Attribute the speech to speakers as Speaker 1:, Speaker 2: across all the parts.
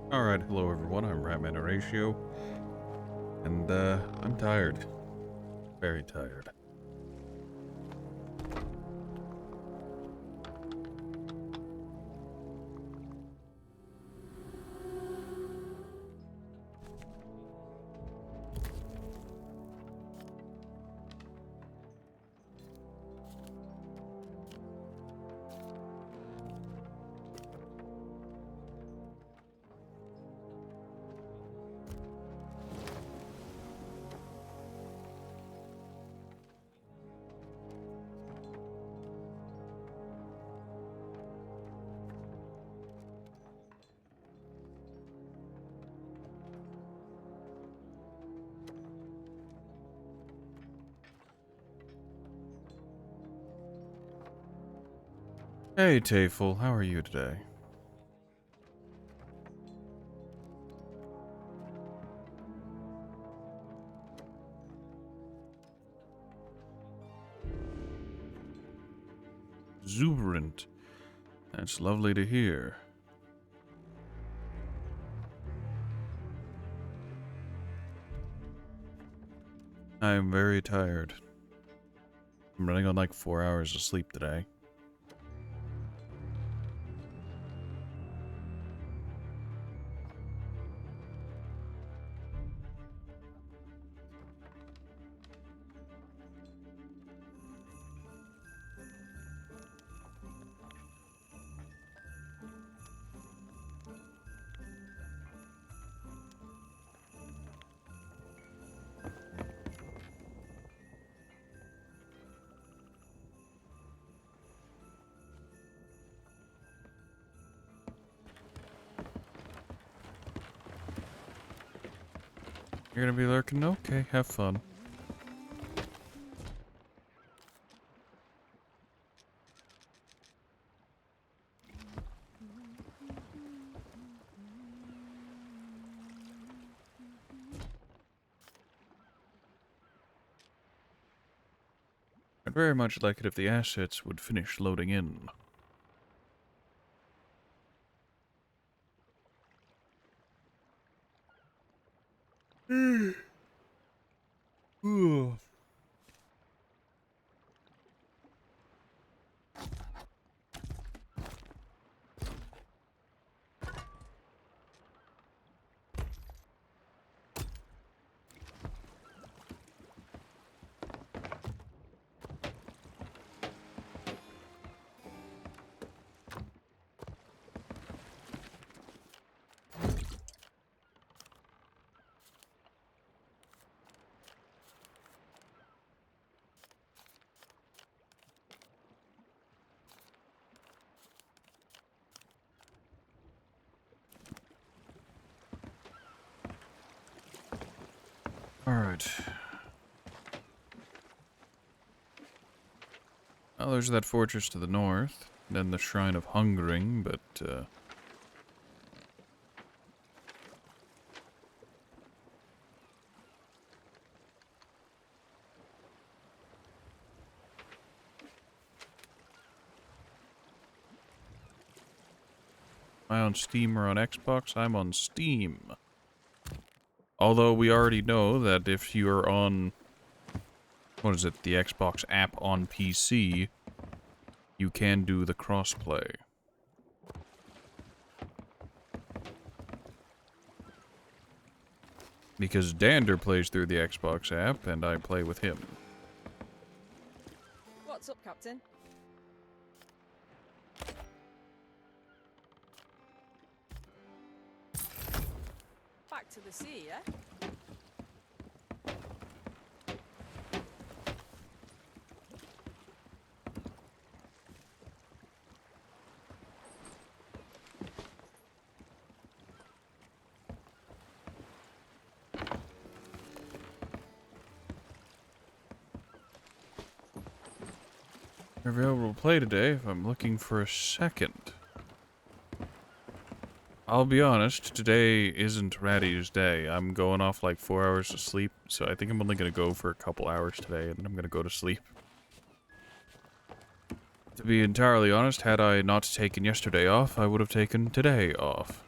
Speaker 1: Alright, hello everyone, I'm Ratman Horatio, and I'm tired. Very tired. Hey Tafel, how are you today? Exuberant. That's lovely to hear. I am very tired. I'm running on like 4 hours of sleep today. You're gonna be lurking? Okay, have fun. I'd very much like it if the assets would finish loading in. Alright. Well, there's that fortress to the north, then the Shrine of Hungering, but, am I on Steam or on Xbox? I'm on Steam. Although we already know that if you're on, what is it, the Xbox app on PC, you can do the crossplay. Because Dander plays through the Xbox app, and I play with him.
Speaker 2: What's up, Captain? Back to the sea, yeah?
Speaker 1: Available to play today if I'm looking for a second. I'll be honest, today isn't Ratty's day. I'm going off like 4 hours of sleep, so I think I'm only gonna go for a couple hours today, and then I'm gonna go to sleep. To be entirely honest, had I not taken yesterday off, I would have taken today off.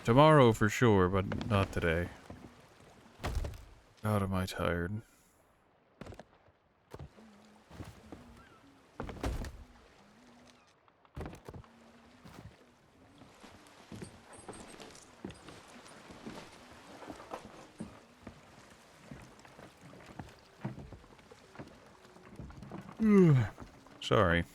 Speaker 1: Tomorrow for sure, but not today. God, am I tired. Sorry.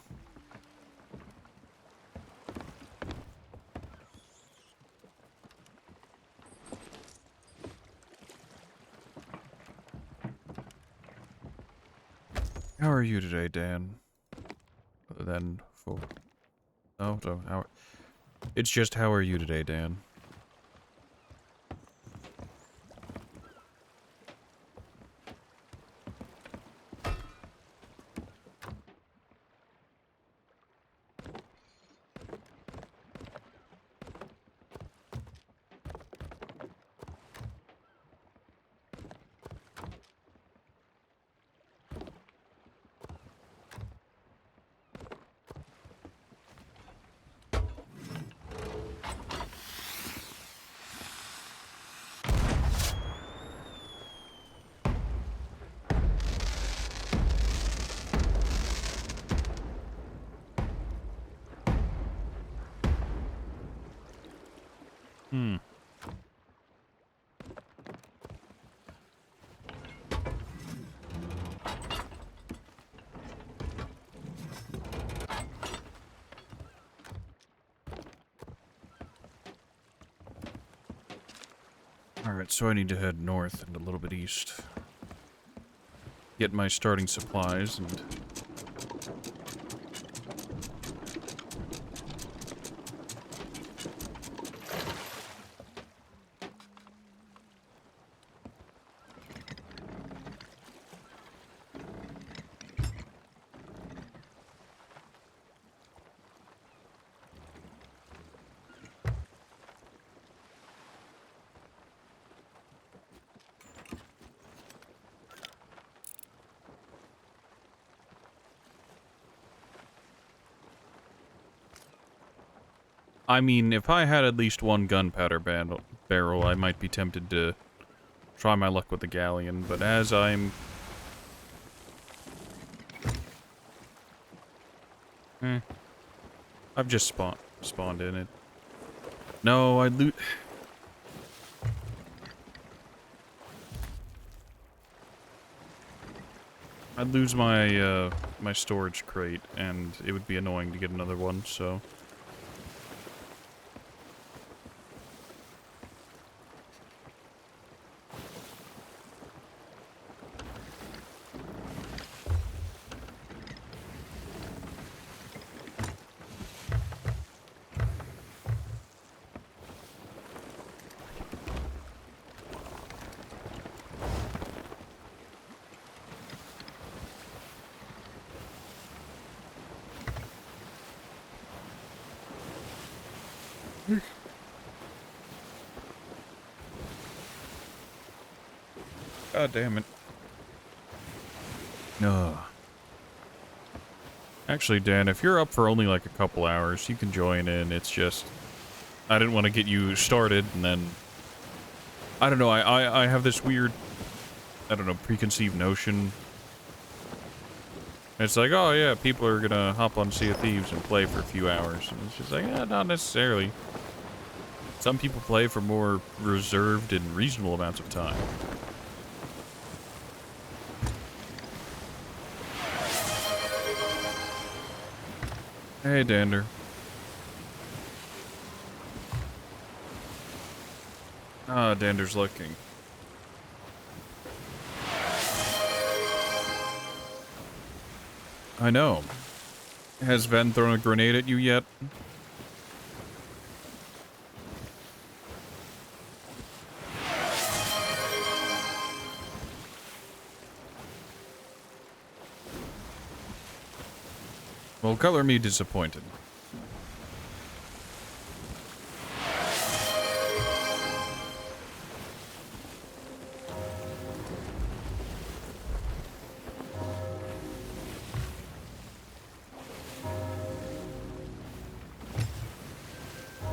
Speaker 1: How are you today, Dan? Other than for... Oh, no, how... It's just how are you today, Dan? Hmm. Alright, so I need to head north and a little bit east. Get my starting supplies and... I mean, if I had at least one gunpowder barrel, I might be tempted to try my luck with the galleon, but as I'm... I've just spawned in it. No, I'd lose my, my storage crate, and it would be annoying to get another one, so... God damn it. Ugh. Actually, Dan, if you're up for only like a couple hours, you can join in. It's just... I didn't want to get you started, and then... I don't know, I have this weird... I don't know, preconceived notion. It's like, oh yeah, people are gonna hop on Sea of Thieves and play for a few hours. And it's just like, not necessarily. Some people play for more reserved and reasonable amounts of time. Hey, Dander. Ah, Dander's looking. I know. Has Ven thrown a grenade at you yet? Well, color me disappointed.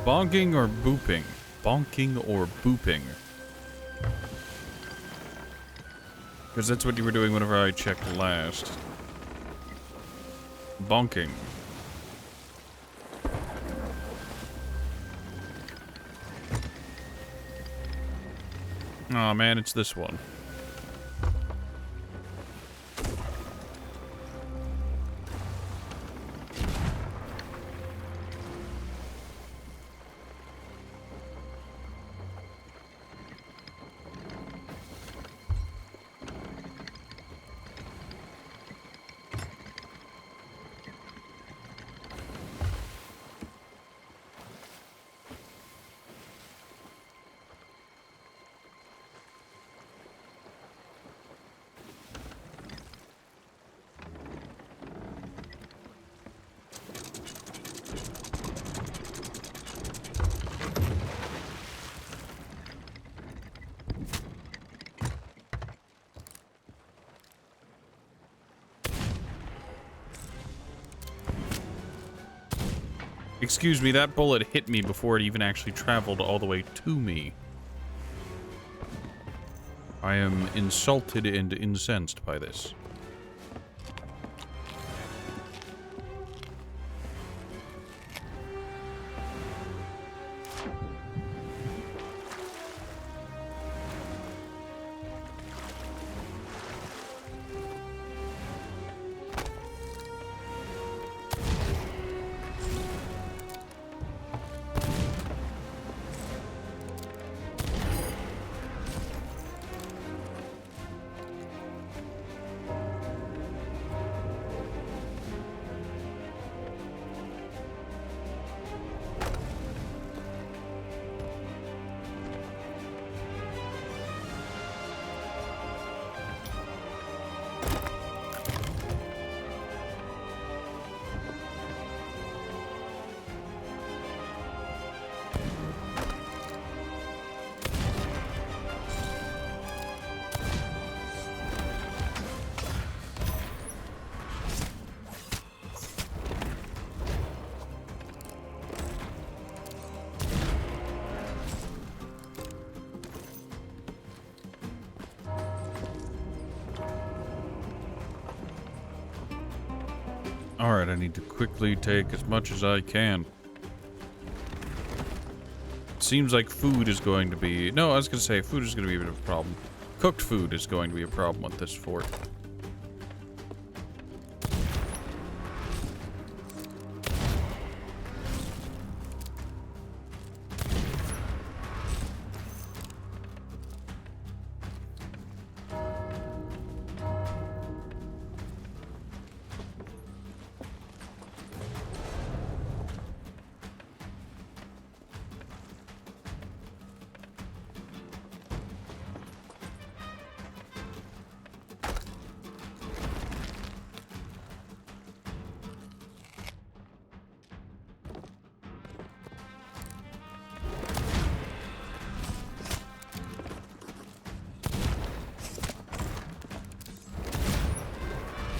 Speaker 1: Bonking or booping? Bonking or booping? Because that's what you were doing whenever I checked last. Bonking. Aw, man, it's this one. Excuse me, that bullet hit me before it even actually traveled all the way to me. I am insulted and incensed by this. Alright, I need to quickly take as much as I can. Seems like food is going to be... No, I was going to say food is going to be a bit of a problem. Cooked food is going to be a problem with this fort.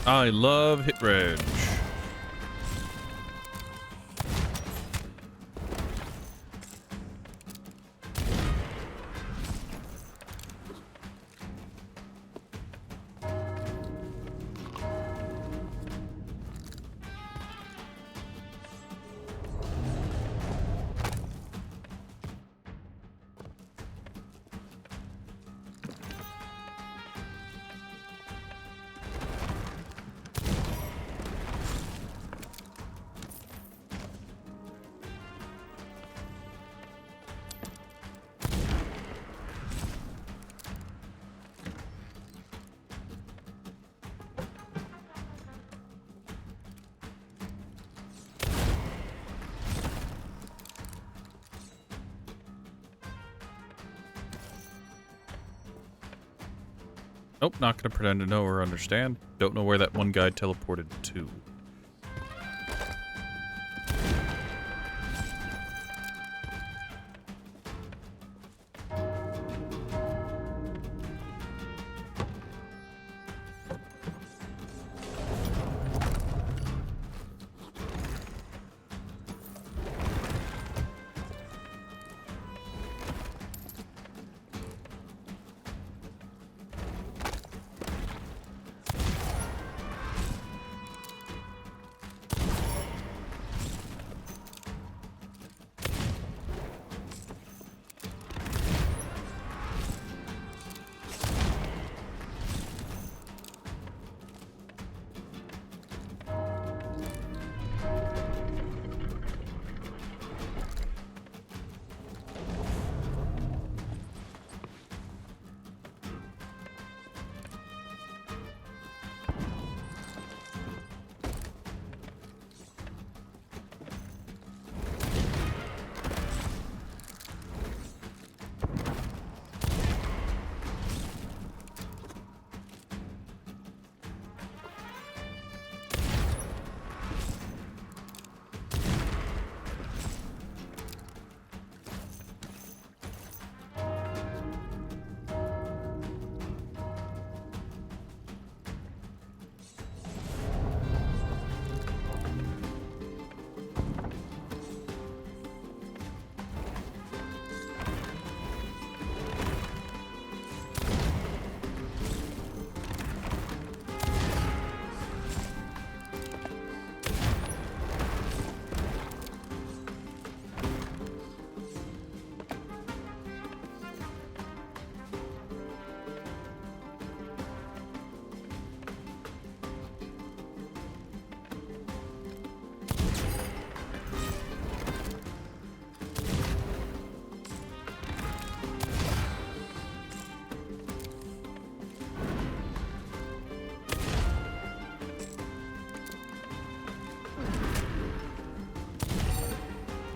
Speaker 1: I love hit reg. Nope, not gonna pretend to know or understand. Don't know where that one guy teleported to.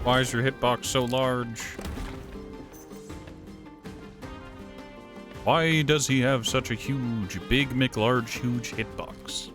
Speaker 1: Why is your hitbox so large? Why does he have such a huge, big, McLarge, huge hitbox?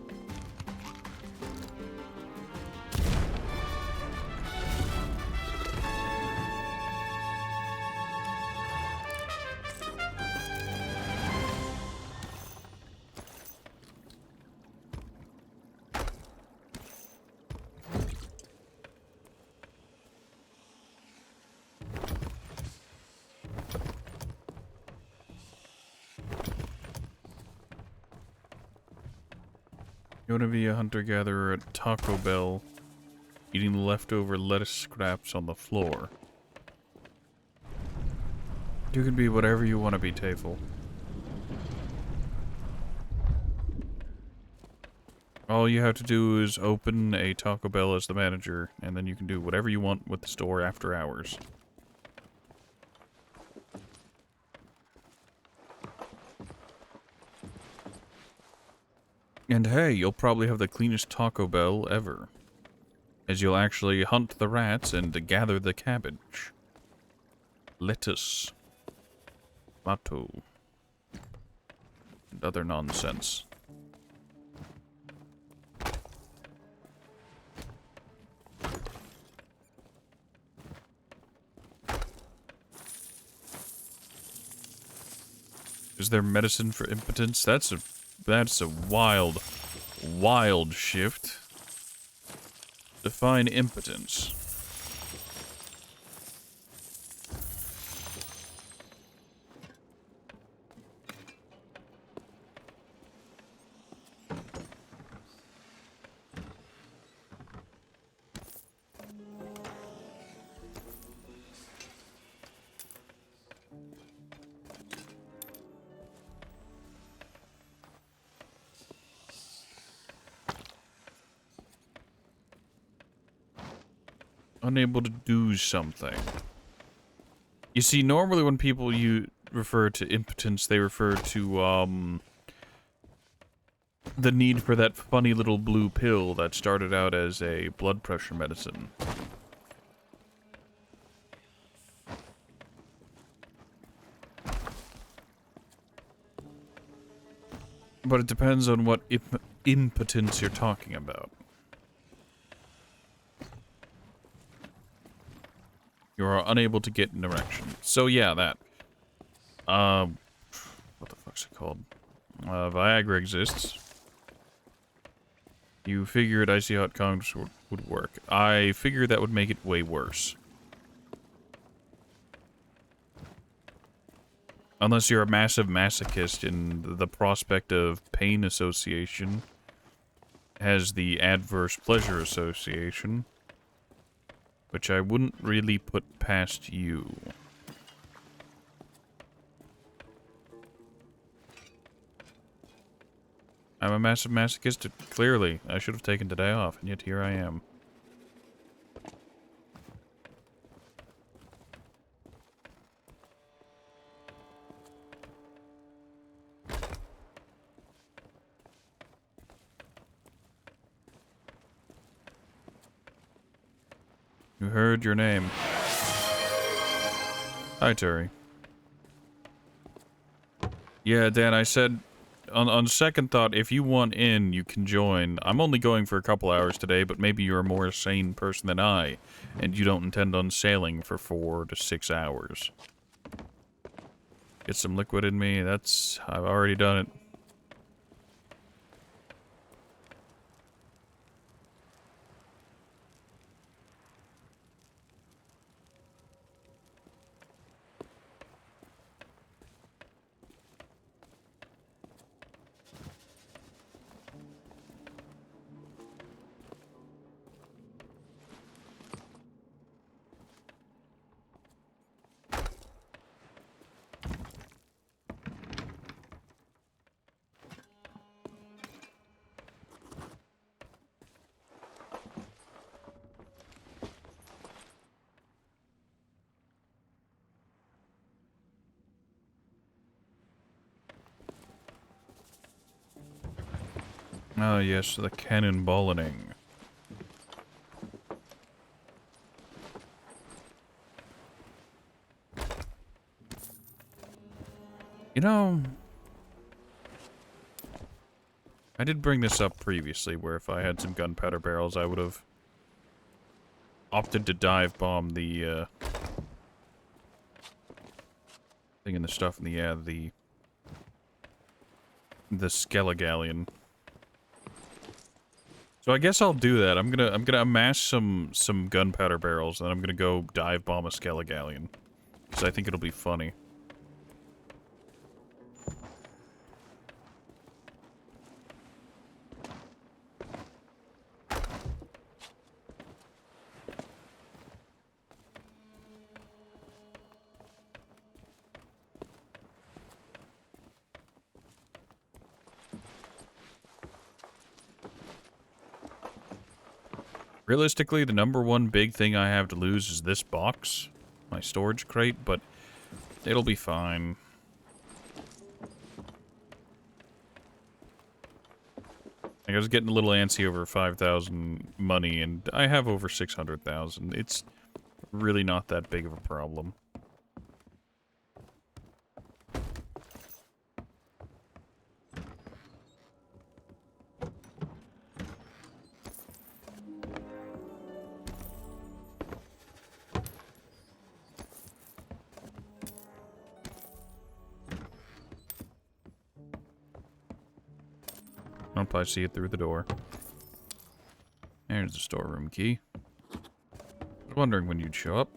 Speaker 1: You want to be a hunter-gatherer at Taco Bell, eating the leftover lettuce scraps on the floor. You can be whatever you want to be, Tafel. All you have to do is open a Taco Bell as the manager, and then you can do whatever you want with the store after hours. And hey, you'll probably have the cleanest Taco Bell ever, as you'll actually hunt the rats and gather the cabbage, lettuce, tomato, and other nonsense. Is there medicine for impotence? That's a wild, wild shift. Define impotence. Unable to do something. You see, normally when people refer to impotence, they refer to, the need for that funny little blue pill that started out as a blood pressure medicine. But it depends on what impotence you're talking about. You are unable to get an erection. So yeah, that. What the fuck's it called? Viagra exists. You figured Icy Hot Congress would work. I figured that would make it way worse. Unless you're a massive masochist and the prospect of pain association has the adverse pleasure association, which I wouldn't really put past you. I'm a massive masochist, clearly. I should have taken today off, and yet here I am. You heard your name. Hi, Terry. Yeah, Dan, I said, on second thought, if you want in, you can join. I'm only going for a couple hours today, but maybe you're a more sane person than I, and you don't intend on sailing for 4 to 6 hours. Get some liquid in me, I've already done it. Ah, yes, the cannonballing. You know, I did bring this up previously, where if I had some gunpowder barrels, I would have opted to dive bomb the thing and the stuff in the Skelligallion. So I guess I'll do that. I'm gonna amass some gunpowder barrels, and I'm gonna go dive bomb a Skelligallion, because I think it'll be funny. Realistically, the #1 big thing I have to lose is this box, my storage crate, but it'll be fine. Like, I was getting a little antsy over 5,000 money, and I have over 600,000. It's really not that big of a problem. I'll probably see it through the door. There's the storeroom key. I was wondering when you'd show up.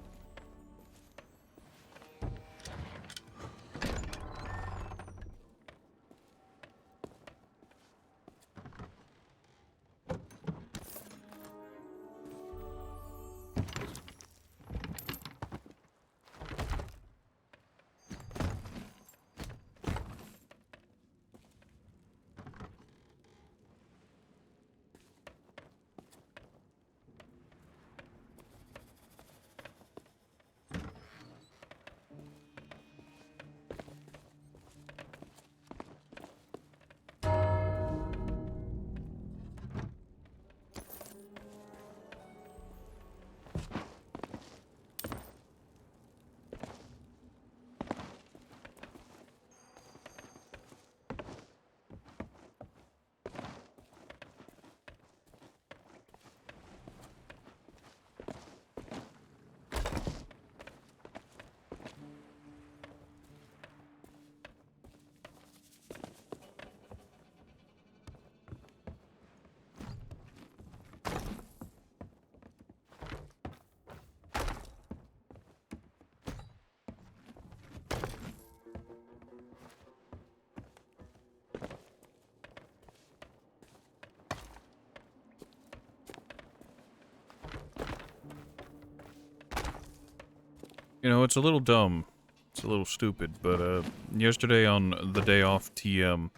Speaker 1: You know, it's a little dumb. It's a little stupid, but, yesterday on the day off TM,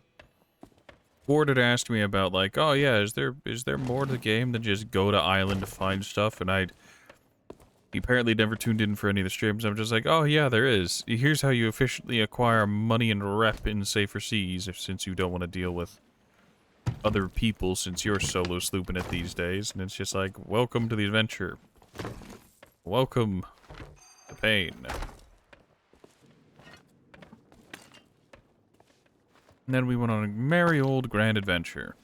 Speaker 1: Ford had asked me about, like, oh yeah, is there more to the game than just go to island to find stuff? And he apparently never tuned in for any of the streams. I'm just like, oh yeah, there is. Here's how you efficiently acquire money and rep in safer seas, since you don't want to deal with other people, since you're solo slooping it these days. And it's just like, welcome to the adventure. Welcome to pain. And then we went on a merry old grand adventure.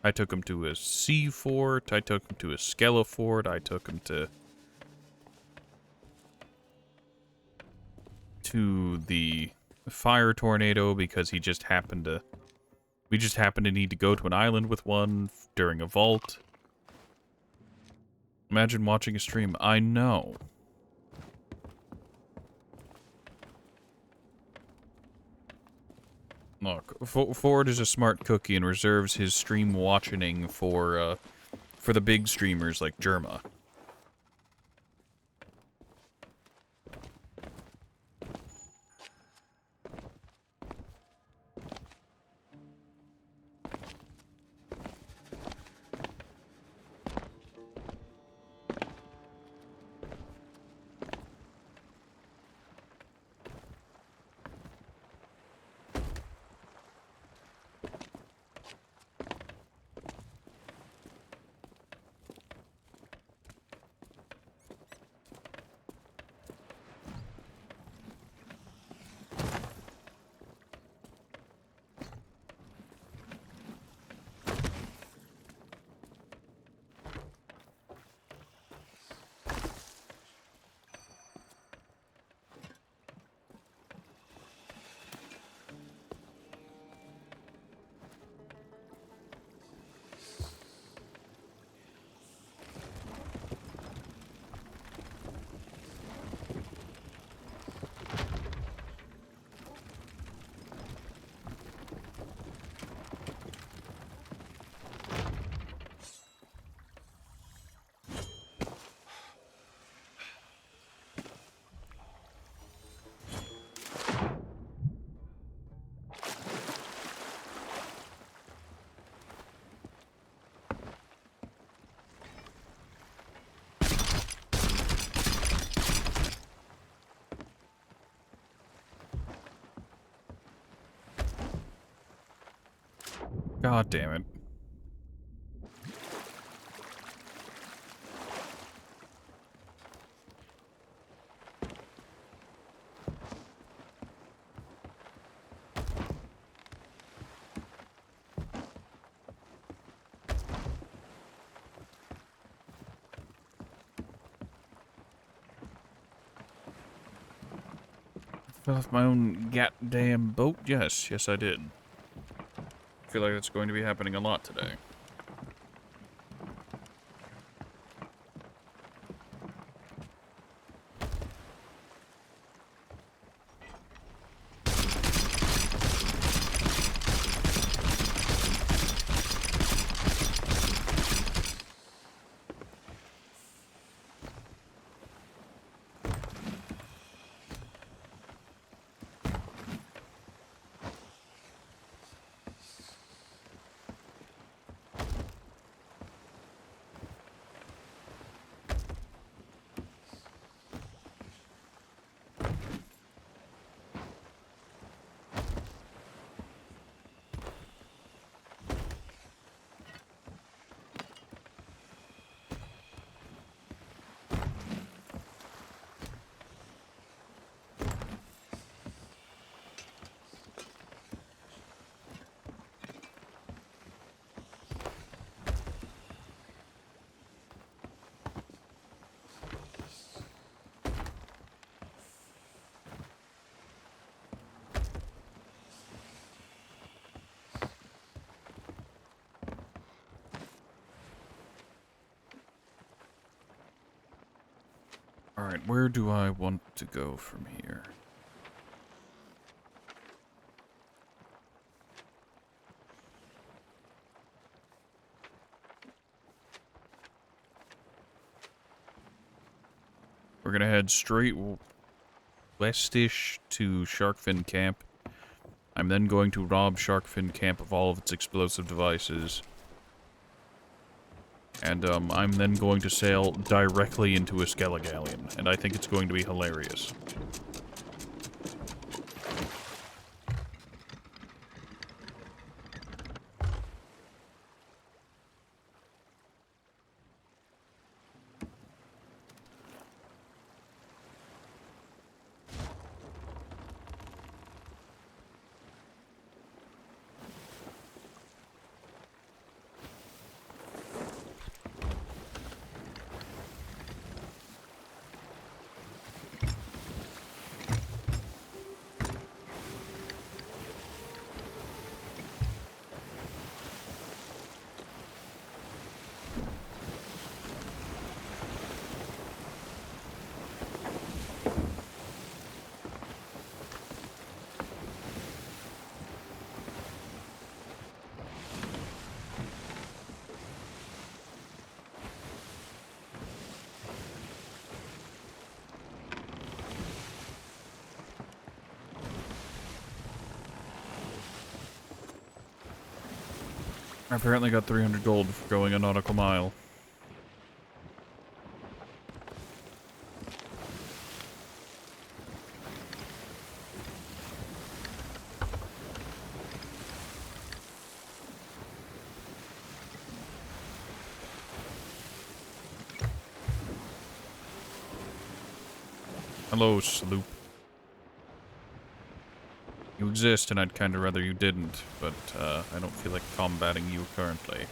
Speaker 1: I took him to a sea fort, I took him to a skella fort, I took him to the fire tornado because we just happened to need to go to an island with one during a vault. Imagine watching a stream. I know. Look, Ford is a smart cookie and reserves his stream watching for the big streamers like Jerma. God damn it. Fell off my own goddamn boat? Yes, yes I did. I feel like that's going to be happening a lot today. Alright, where do I want to go from here? We're gonna head straight westish to Sharkfin Camp. I'm then going to rob Sharkfin Camp of all of its explosive devices. And, I'm then going to sail directly into a Skelligalion, and I think it's going to be hilarious. I apparently got 300 gold for going a nautical mile. Hello, sloop. You exist, and I'd kinda rather you didn't, but, I don't feel like combating you currently.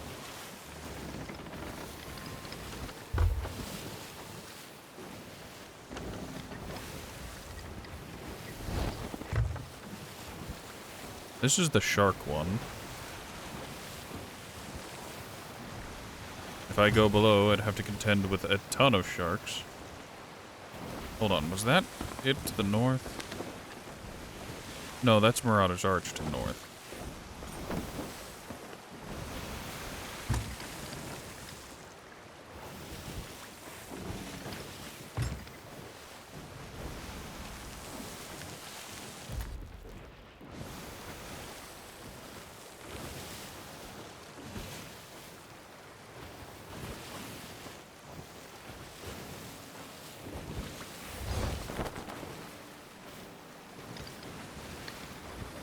Speaker 1: This is the shark one. If I go below, I'd have to contend with a ton of sharks. Hold on, was that it to the north? No, that's Marauder's Arch to the north.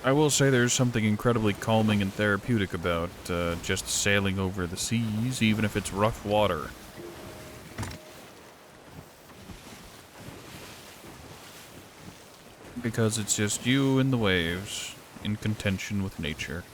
Speaker 1: I I will say there's something incredibly calming and therapeutic about just sailing over the seas, even if it's rough water. Because it's just you and the waves, in contention with nature.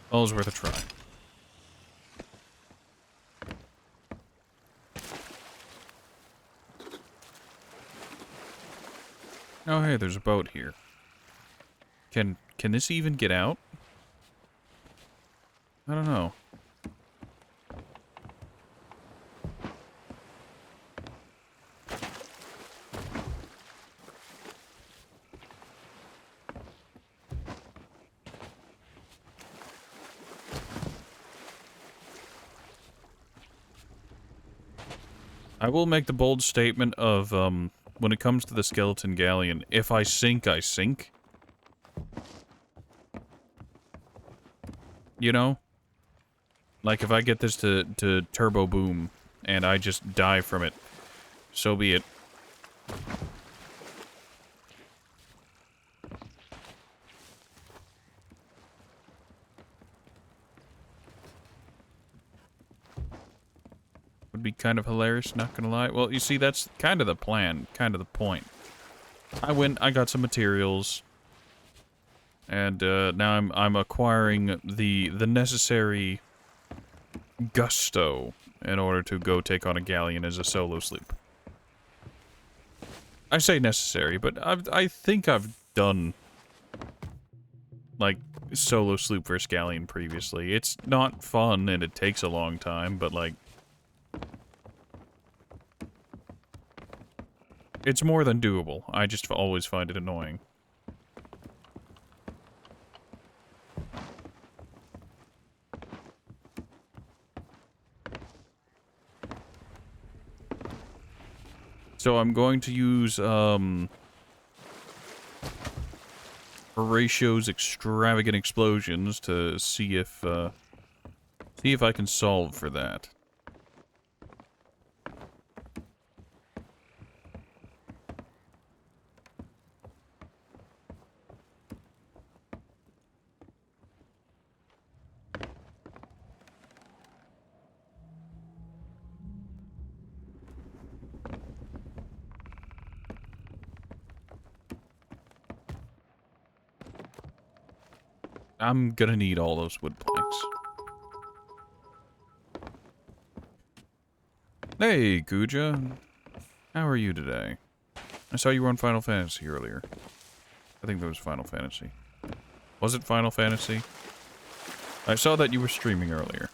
Speaker 1: All's worth a try. Oh hey, there's a boat here. Can this even get out? I don't know. I will make the bold statement of, when it comes to the skeleton galleon, if I sink, I sink. You know? Like, if I get this to turbo boom, and I just die from it, so be it. Would be kind of hilarious, not gonna lie. Well, you see, that's kind of the plan, kind of the point. I got some materials, and now I'm acquiring the necessary gusto in order to go take on a galleon as a solo sloop. I say necessary, but I think I've done like solo sloop versus galleon previously. It's not fun and it takes a long time, but like it's more than doable. I just always find it annoying. So I'm going to use, Horatio's Extravagant Explosions to see if I can solve for that. I'm gonna need all those wood planks. Hey, Guja. How are you today? I saw you were on Final Fantasy earlier. I think that was Final Fantasy. Was it Final Fantasy? I saw that you were streaming earlier.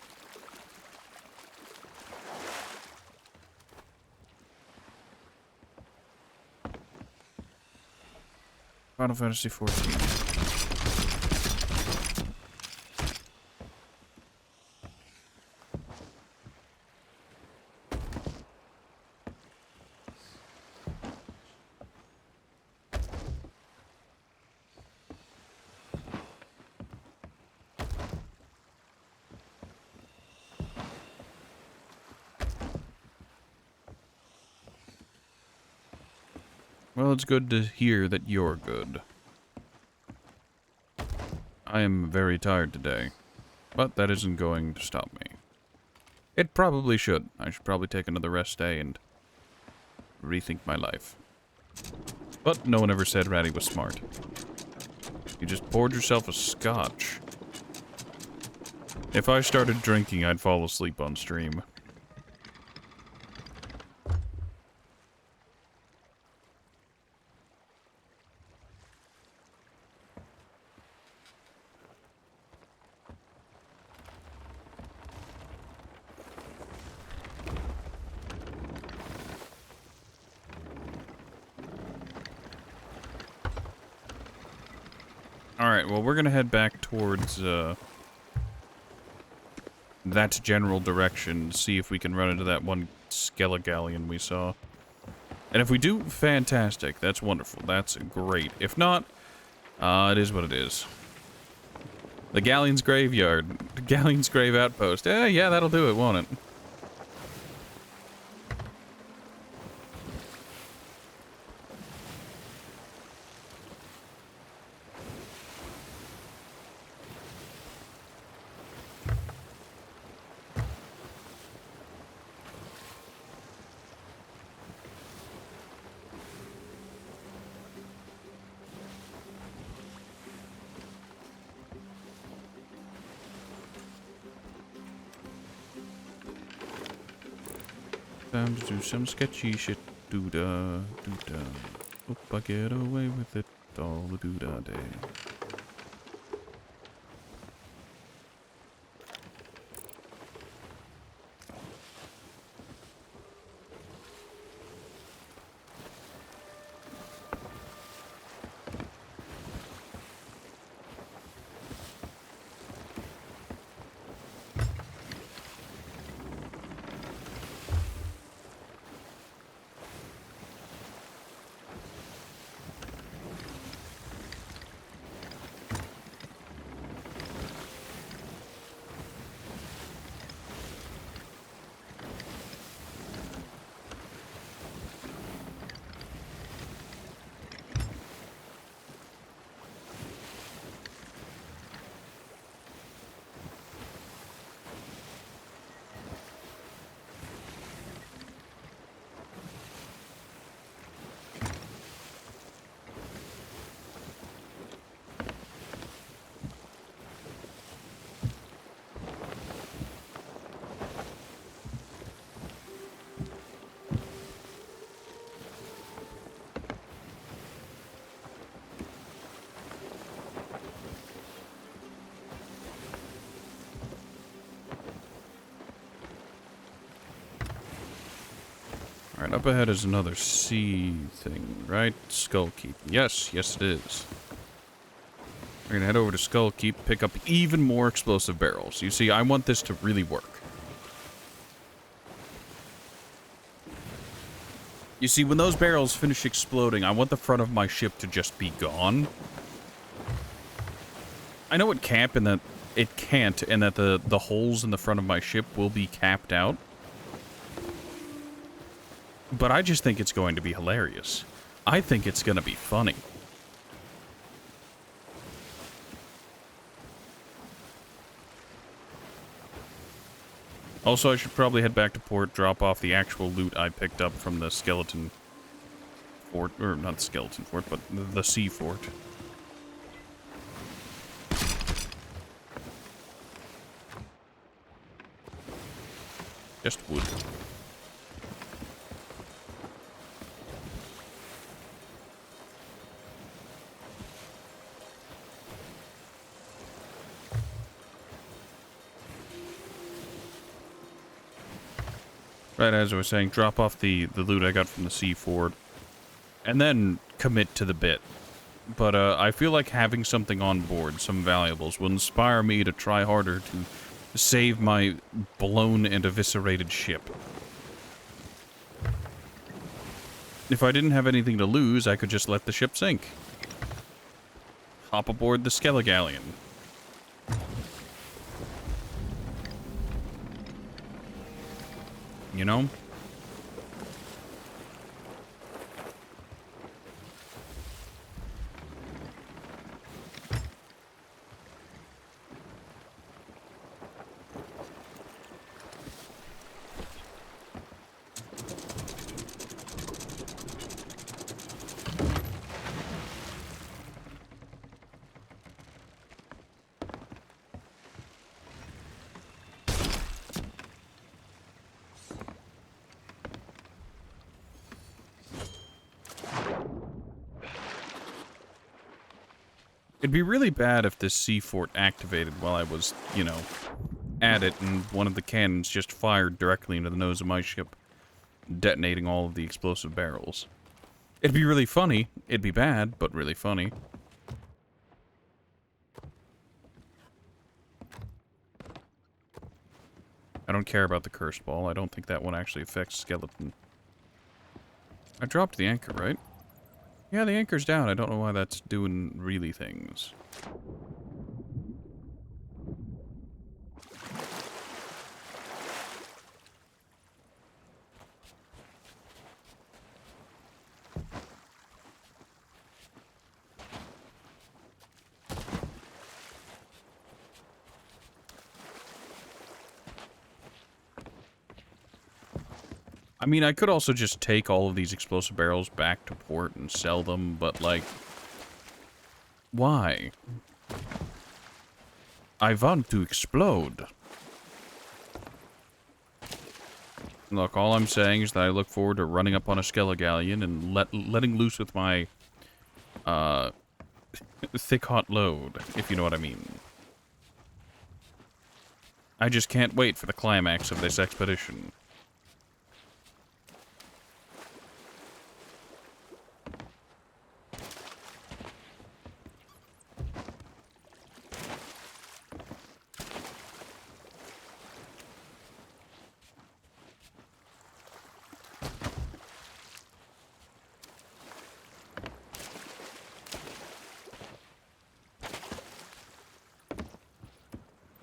Speaker 1: Final Fantasy 14. Well, it's good to hear that you're good. I am very tired today, but that isn't going to stop me. It probably should. I should probably take another rest day and rethink my life. But no one ever said Ratty was smart. You just poured yourself a scotch. If I started drinking, I'd fall asleep on stream. Alright, well, we're gonna head back towards, that general direction to see if we can run into that one Skelligalleon we saw. And if we do, fantastic. That's wonderful. That's great. If not, it is what it is. The Galleon's Graveyard. The Galleon's Grave Outpost. Yeah, that'll do it, won't it? Time to do some sketchy shit. Doo-da, doo-da. Hope I get away with it all the doo-da day. Alright, up ahead is another sea thing, right? Skullkeep. Yes, yes it is. We're gonna head over to Skullkeep, pick up even more explosive barrels. You see, I want this to really work. You see, when those barrels finish exploding, I want the front of my ship to just be gone. I know it can't, and that the holes in the front of my ship will be capped out. But I just think it's going to be hilarious. I think it's going to be funny. Also, I should probably head back to port, drop off the actual loot I picked up from the skeleton fort, or not the skeleton fort, but the sea fort. Just wood. Right, as I was saying, drop off the loot I got from the sea fort, and then commit to the bit. But I feel like having something on board, some valuables, will inspire me to try harder to save my blown and eviscerated ship. If I didn't have anything to lose, I could just let the ship sink. Hop aboard the Skelligalleon. You know? It'd be really bad if this sea fort activated while I was, you know, at it and one of the cannons just fired directly into the nose of my ship, detonating all of the explosive barrels. It'd be really funny. It'd be bad, but really funny. I don't care about the cursed ball. I don't think that one actually affects skeleton. I dropped the anchor, right? Yeah, the anchor's down. I don't know why that's doing really things. I mean, I could also just take all of these explosive barrels back to port and sell them, but, like... Why? I want to explode. Look, all I'm saying is that I look forward to running up on a Skelligalleon and letting loose with my, thick hot load, if you know what I mean. I just can't wait for the climax of this expedition.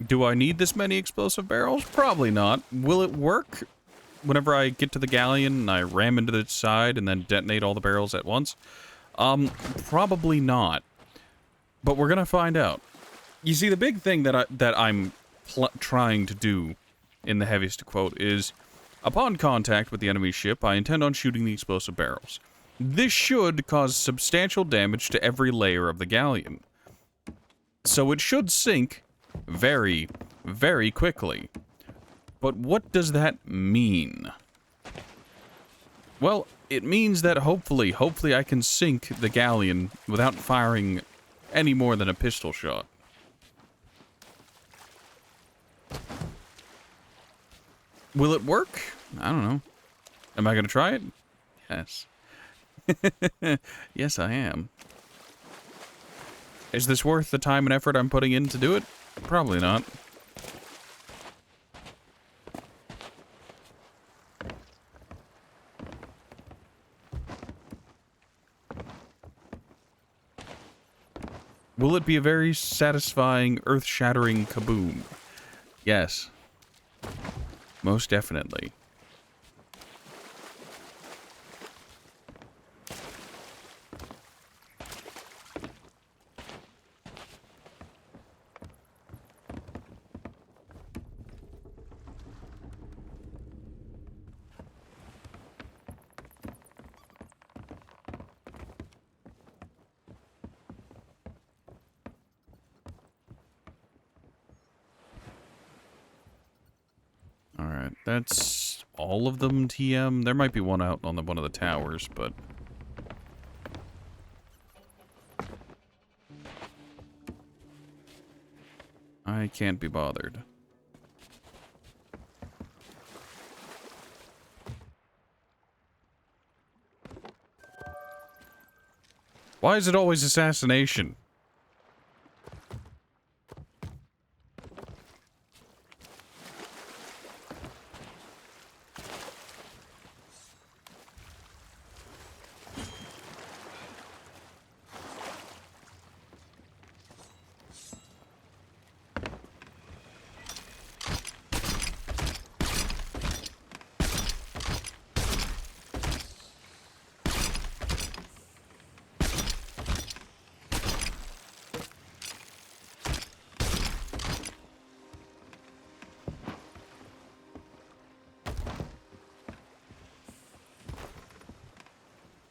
Speaker 1: Do I need this many explosive barrels? Probably not. Will it work whenever I get to the galleon and I ram into the side and then detonate all the barrels at once? Probably not. But we're gonna find out. You see, the big thing that I'm trying to do in the heaviest to quote is, upon contact with the enemy ship, I intend on shooting the explosive barrels. This should cause substantial damage to every layer of the galleon. So it should sink very, very quickly. But what does that mean? Well, it means that hopefully I can sink the galleon without firing any more than a pistol shot. Will it work? I don't know. Am I gonna try it? Yes. Yes, I am. Is this worth the time and effort I'm putting in to do it? Probably not. Will it be a very satisfying, earth-shattering kaboom? Yes. Most definitely. Alright, that's all of them, TM. There might be one out on one of the towers, but... I can't be bothered. Why is it always assassination?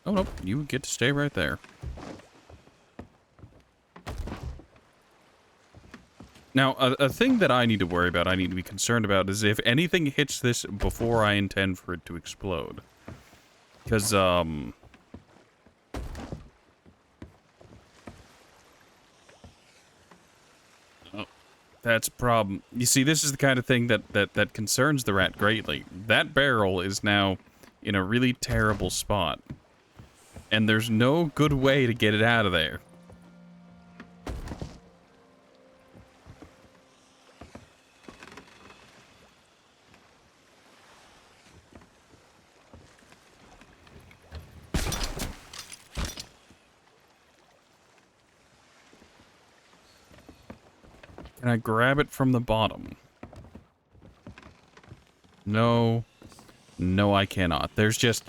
Speaker 1: Oh, nope. You get to stay right there. Now, a thing that I need to worry about, I need to be concerned about, is if anything hits this before I intend for it to explode. Because, That's a problem. You see, this is the kind of thing that concerns the rat greatly. That barrel is now in a really terrible spot. And there's no good way to get it out of there. Can I grab it from the bottom? No. No, I cannot. There's just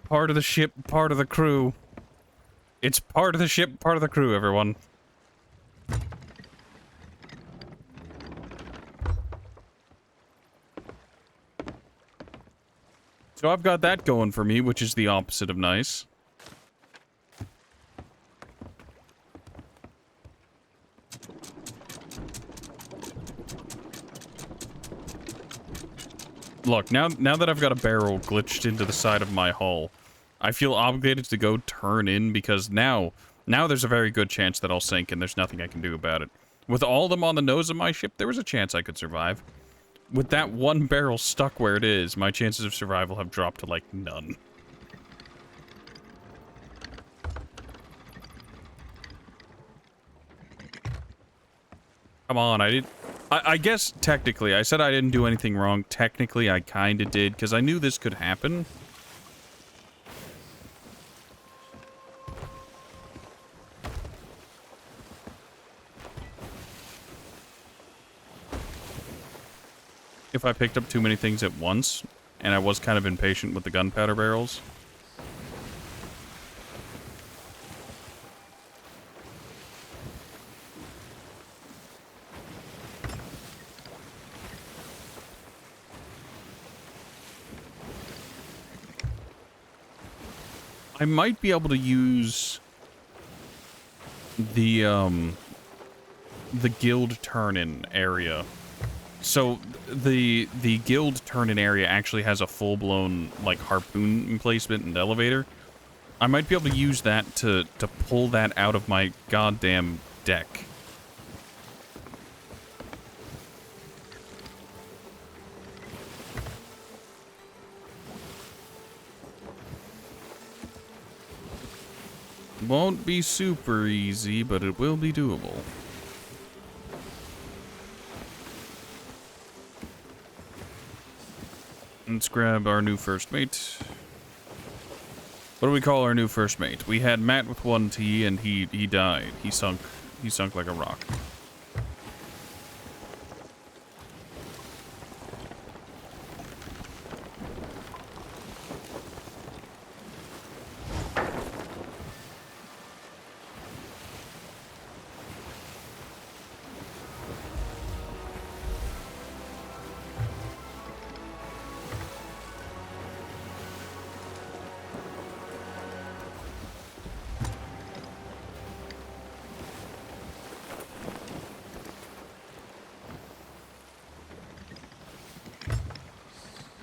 Speaker 1: part of the ship, part of the crew. It's part of the ship, part of the crew, everyone. So I've got that going for me, which is the opposite of nice. Look, now that I've got a barrel glitched into the side of my hull, I feel obligated to go turn in because now there's a very good chance that I'll sink and there's nothing I can do about it. With all of them on the nose of my ship, there was a chance I could survive. With that one barrel stuck where it is, my chances of survival have dropped to, like, none. Come on, I guess, technically, I said I didn't do anything wrong. Technically, I kinda did, because I knew this could happen. If I picked up too many things at once, and I was kind of impatient with the gunpowder barrels. I might be able to use the guild turn-in area. So the guild turn-in area actually has a full-blown like harpoon emplacement and elevator. I might be able to use that to pull that out of my goddamn deck. Won't be super easy, but it will be doable. Let's grab our new first mate. What do we call our new first mate? We had Matt with 1T and he died. He sunk like a rock.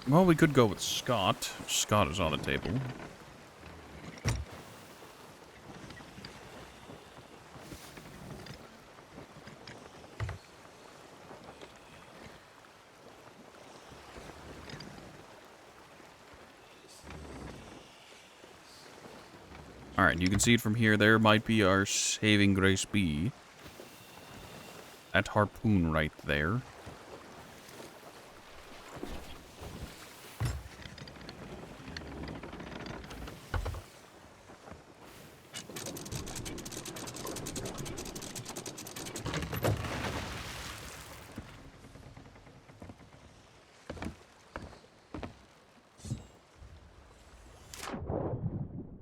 Speaker 1: Well, we could go with Scott. Scott is on the table. Alright, you can see it from here. There might be our saving grace be. That harpoon right there.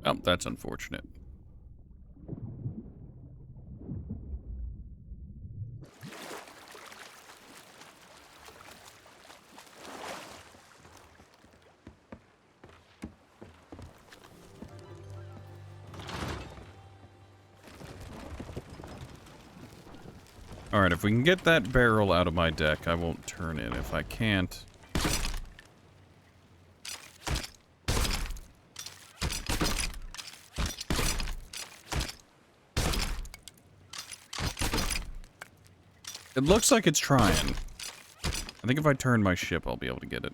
Speaker 1: Oh, that's unfortunate. Alright, if we can get that barrel out of my deck, I won't turn in. If I can't... It looks like it's trying. I think if I turn my ship, I'll be able to get it.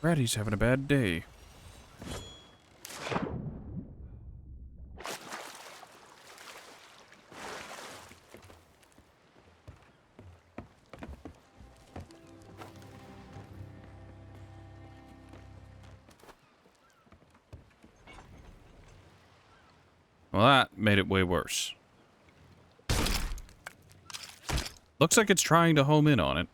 Speaker 1: Ratty's having a bad day. Well, that made it way worse. Looks like it's trying to home in on it.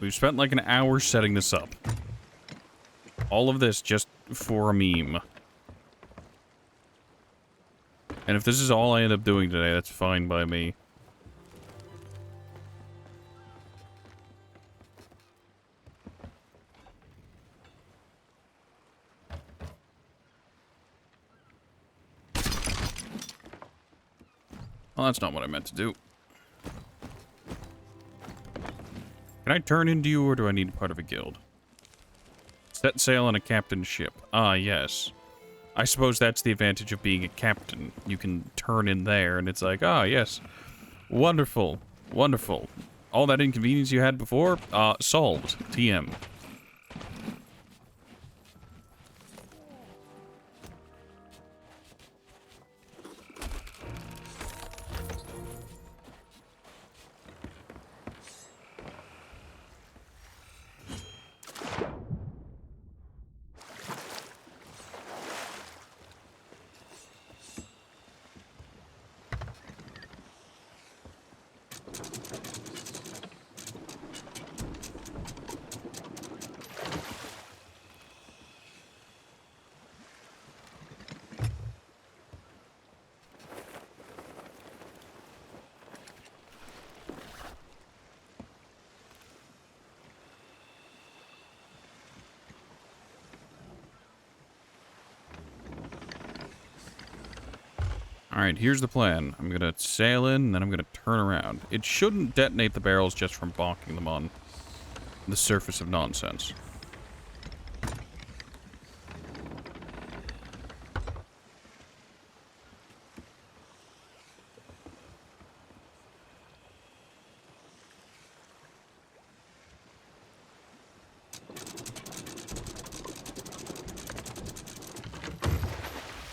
Speaker 1: We've spent like an hour setting this up. All of this just for a meme. And if this is all I end up doing today, that's fine by me. Well, that's not what I meant to do. Can I turn into you, or do I need part of a guild? Set sail on a captain's ship. Ah, yes. I suppose that's the advantage of being a captain. You can turn in there, and it's like, ah, yes. Wonderful. Wonderful. All that inconvenience you had before, solved. TM. Alright, here's the plan. I'm gonna sail in, and then I'm gonna turn around. It shouldn't detonate the barrels just from bonking them on the surface of nonsense.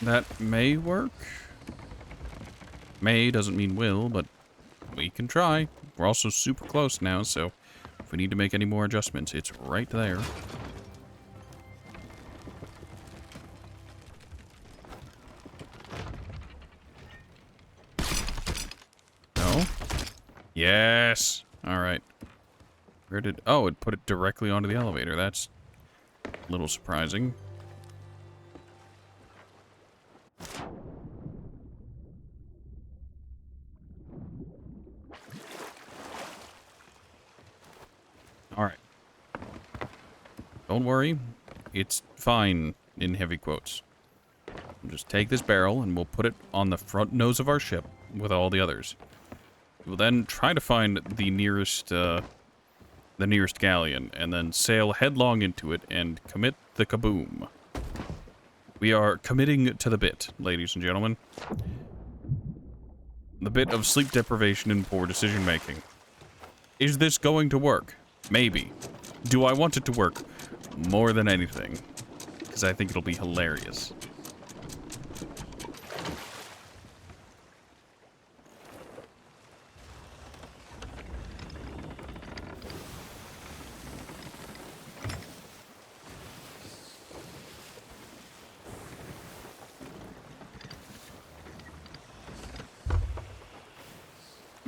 Speaker 1: That may work. May doesn't mean will, but we can try. We're also super close now, so if we need to make any more adjustments, it's right there. No? Yes! Alright. Where did... Oh, it put it directly onto the elevator. That's a little surprising. Alright. Don't worry. It's fine, in heavy quotes. We'll just take this barrel and we'll put it on the front nose of our ship with all the others. We'll then try to find the nearest galleon and then sail headlong into it and commit the kaboom. We are committing to the bit, ladies and gentlemen. The bit of sleep deprivation and poor decision making. Is this going to work? Maybe. Do I want it to work? More than anything. Because I think it'll be hilarious.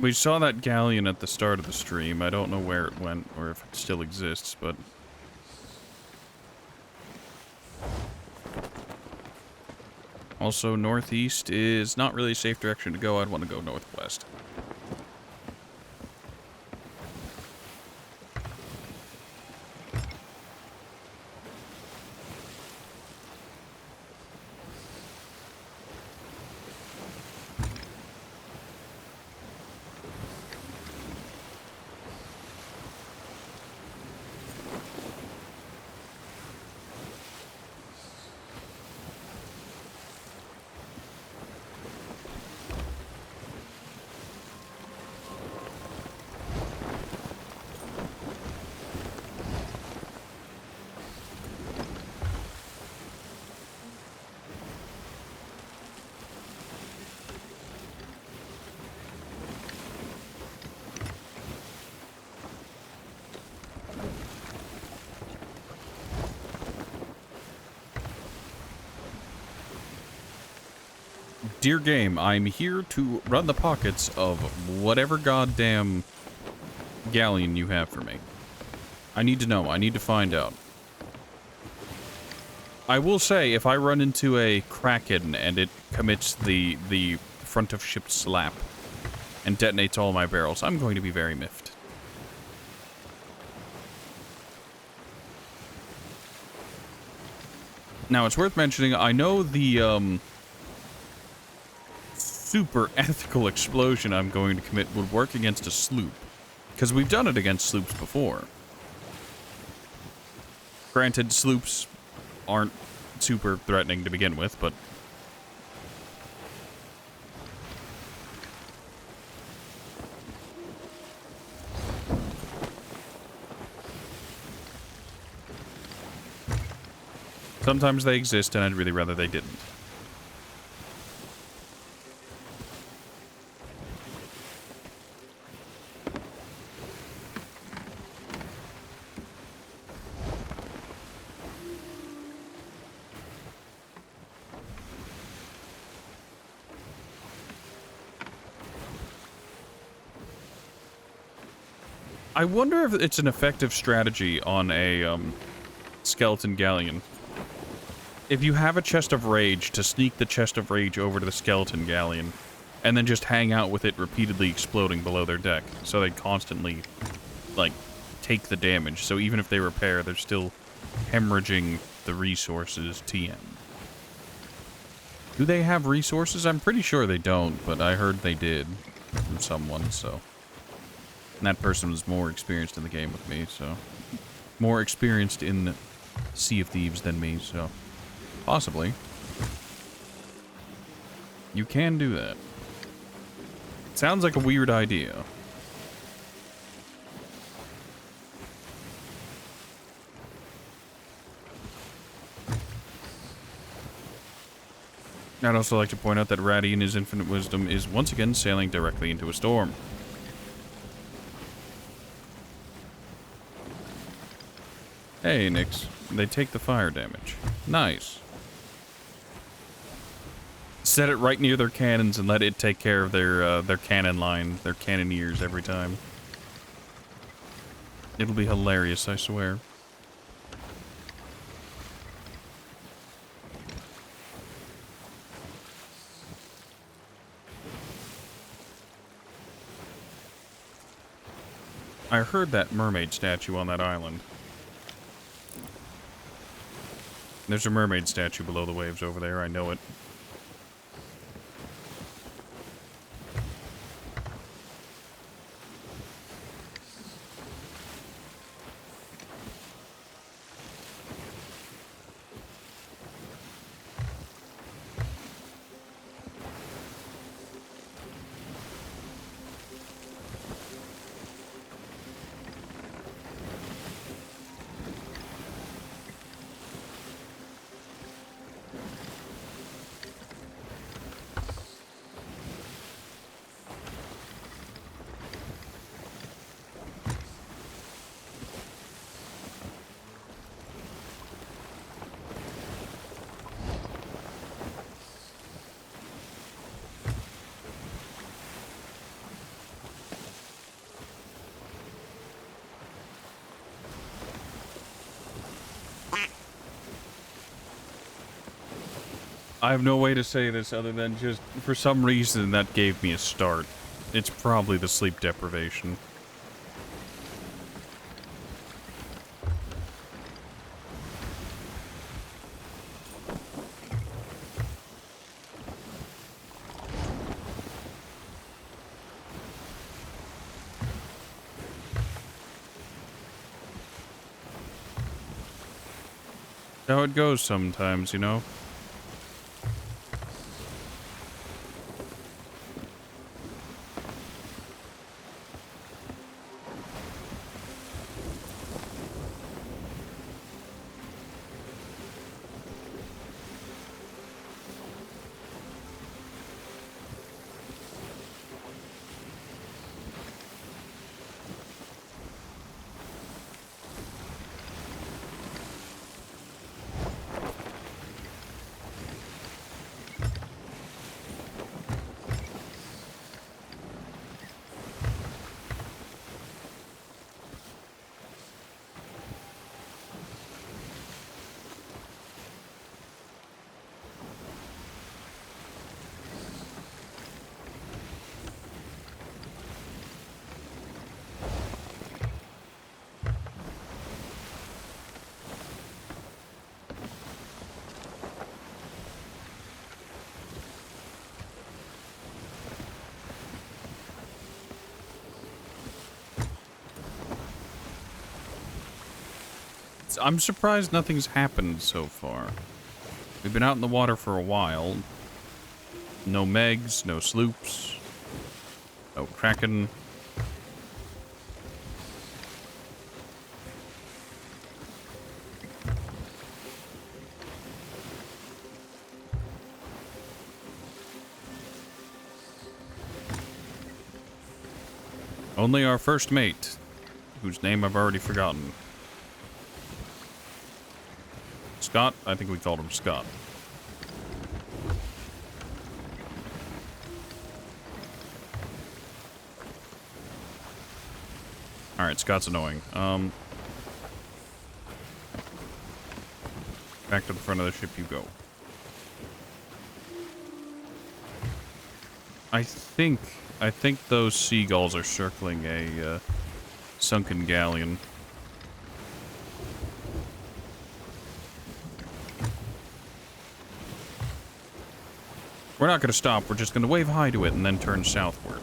Speaker 1: We saw that galleon at the start of the stream. I don't know where it went or if it still exists, but... Also, northeast is not really a safe direction to go. I'd want to go northwest. Dear game, I'm here to run the pockets of whatever goddamn galleon you have for me. I need to know. I need to find out. I will say, if I run into a Kraken and it commits the front of ship slap and detonates all my barrels, I'm going to be very miffed. Now, it's worth mentioning, I know the, super ethical explosion I'm going to commit would work against a sloop. Because we've done it against sloops before. Granted, sloops aren't super threatening to begin with, but... sometimes they exist, and I'd really rather they didn't. I wonder if it's an effective strategy on a skeleton galleon. If you have a chest of rage, to sneak the chest of rage over to the skeleton galleon, and then just hang out with it repeatedly exploding below their deck, so they constantly, like, take the damage. So even if they repair, they're still hemorrhaging the resources TM. Do they have resources? I'm pretty sure they don't, but I heard they did from someone, so... And that person was more experienced in the game with me, so... More experienced in Sea of Thieves than me, so... Possibly. You can do that. Sounds like a weird idea. I'd also like to point out that Ratty in his infinite wisdom is once again sailing directly into a storm. Hey, Nix. They take the fire damage. Nice. Set it right near their cannons and let it take care of their cannon line, their cannoneers every time. It'll be hilarious, I swear. I heard that mermaid statue on that island. There's a mermaid statue below the waves over there, I know it. I have no way to say this other than just, for some reason, that gave me a start. It's probably the sleep deprivation. How it goes sometimes, you know? I'm surprised nothing's happened so far. We've been out in the water for a while. No Megs, no sloops, no Kraken. Only our first mate, whose name I've already forgotten. Scott? I think we called him Scott. Alright, Scott's annoying. Back to the front of the ship you go. I think those seagulls are circling a sunken galleon. We're not going to stop. We're just going to wave hi to it and then turn southward.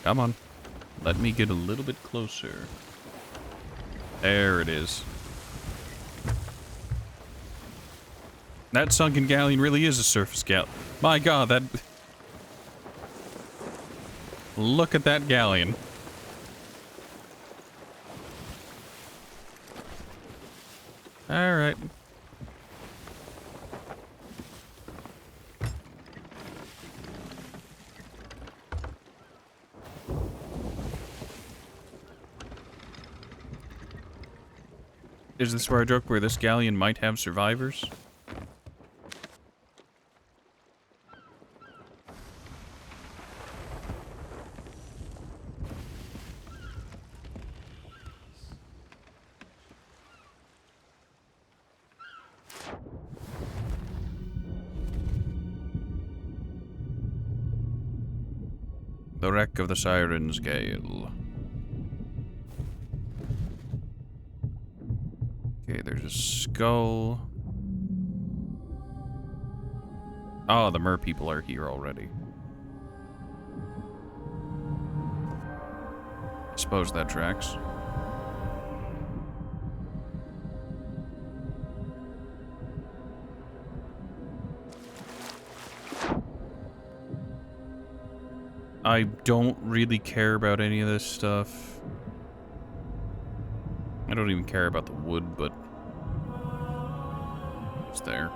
Speaker 1: Come on. Let me get a little bit closer. There it is. That sunken galleon really is a surface galleon. My god, that... Look at that galleon. Alright. Is this where I joke where this galleon might have survivors? The wreck of the Siren's Gale. Okay, there's a skull. Oh, the mer people are here already. I suppose that tracks. I don't really care about any of this stuff. I don't even care about the wood, but It's there.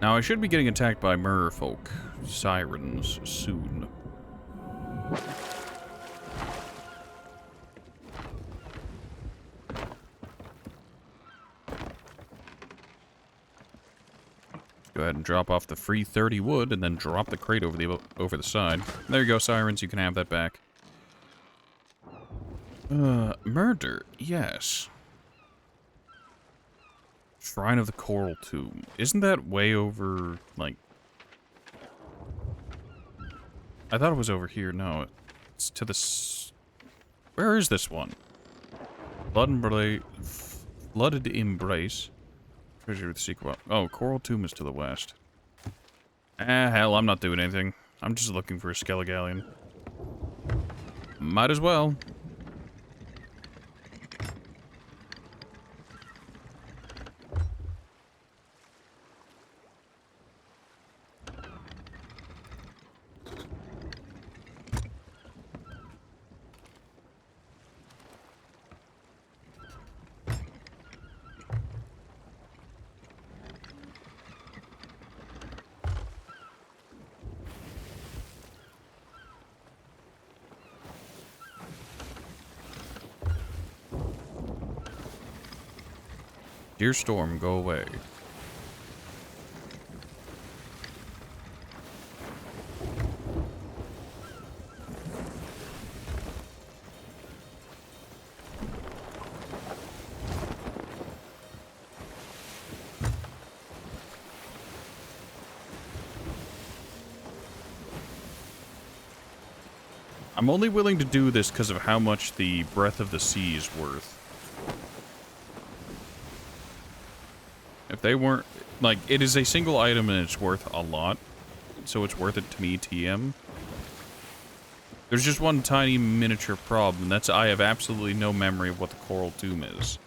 Speaker 1: Now, I should be getting attacked by merfolk sirens soon. Go ahead and drop off the free 30 wood, and then drop the crate over the side. There you go, sirens. You can have that back. Murder. Yes. Shrine of the Coral Tomb. Isn't that way over, like... I thought it was over here. No, it's to the... Where is this one? Flooded Embrace. Treasure with secret... Oh, Coral Tomb is to the west. Hell, I'm not doing anything. I'm just looking for a Skelligalion. Might as well. Dear Storm, go away. I'm only willing to do this because of how much the Breath of the Sea is worth. If they weren't... Like, it is a single item and it's worth a lot. So it's worth it to me, TM. There's just one tiny miniature problem. That's I have absolutely no memory of what the Coral Tomb is.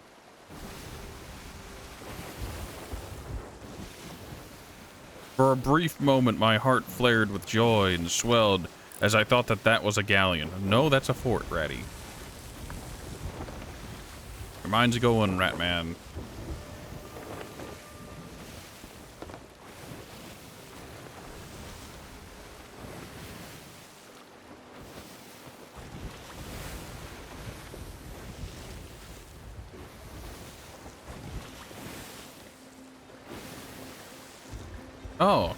Speaker 1: For a brief moment, my heart flared with joy and swelled as I thought that that was a galleon. No, that's a fort, Ratty. Your mind's going, Ratman. Oh.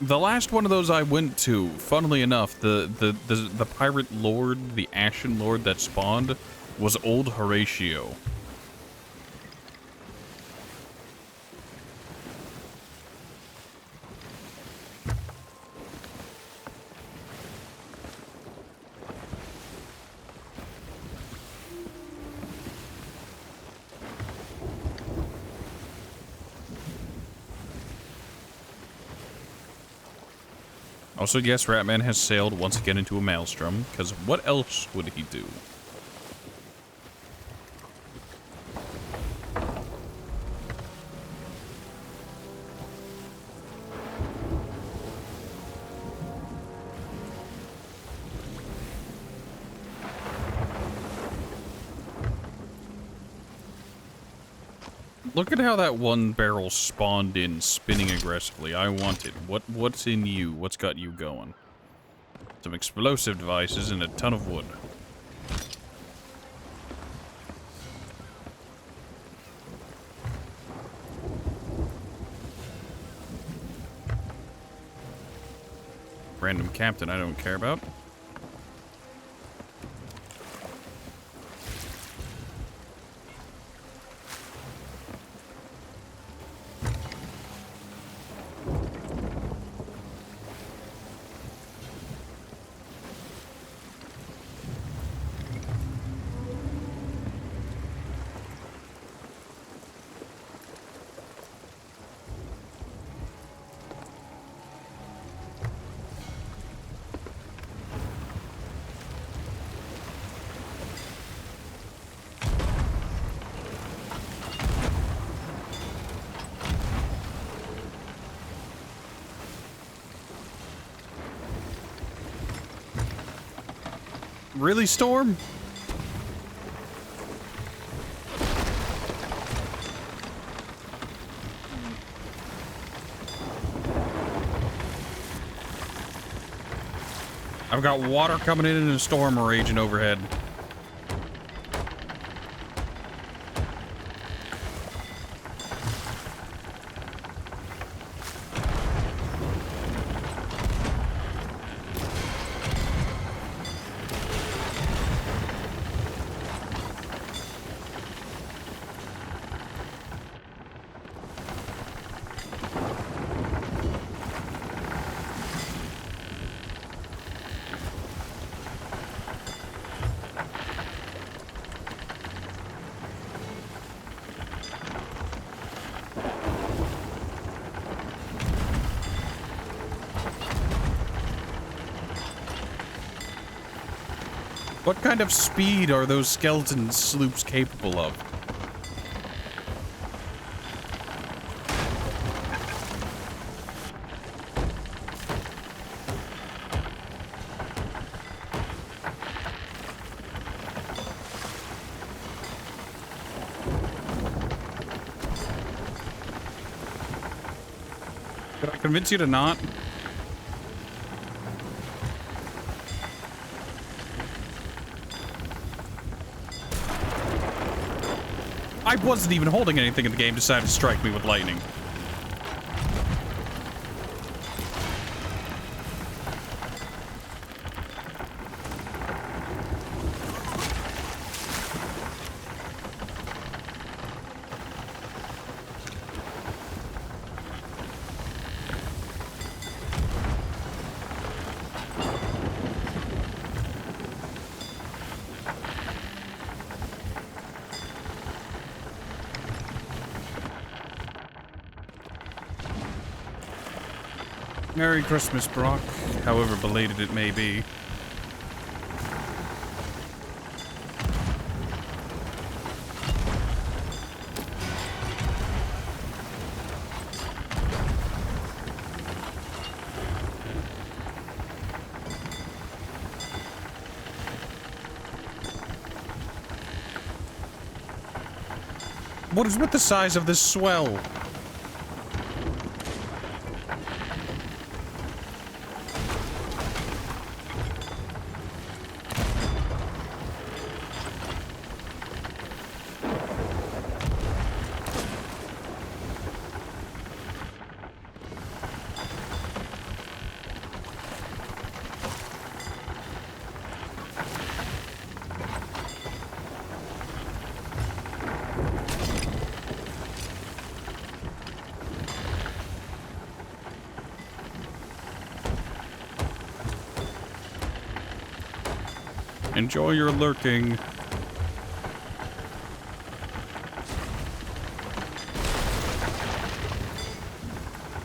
Speaker 1: The last one of those I went to, funnily enough, the pirate lord, the Ashen Lord that spawned, was old Horatio. Also, yes, Ratman has sailed once again into a maelstrom, because what else would he do? Look at how that one barrel spawned in, spinning aggressively. I want it. What's in you? What's got you going? Some explosive devices and a ton of wood. Random captain I don't care about. Really, Storm? I've got water coming in and a storm raging overhead. What kind of speed are those skeleton sloops capable of? Did I convince you to not? I wasn't even holding anything and the game decided to strike me with lightning. Merry Christmas, Brock, however belated it may be. What is with the size of this swell? Enjoy your lurking.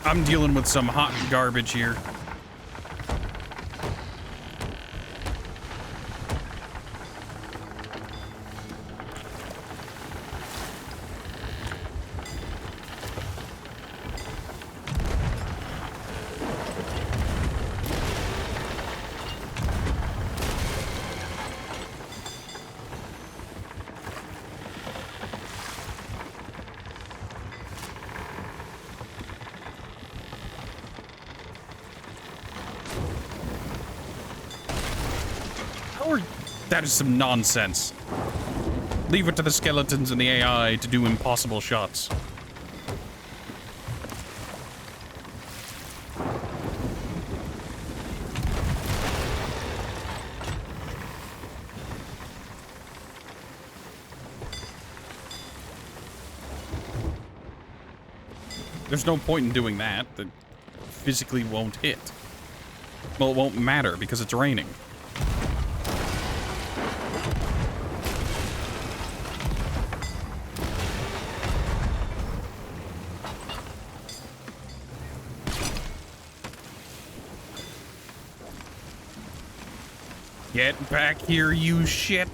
Speaker 1: I'm dealing with some hot garbage here. That is some nonsense. Leave it to the skeletons and the AI to do impossible shots. There's no point in doing that. That physically won't hit. Well, it won't matter because it's raining. Get back here, you shit.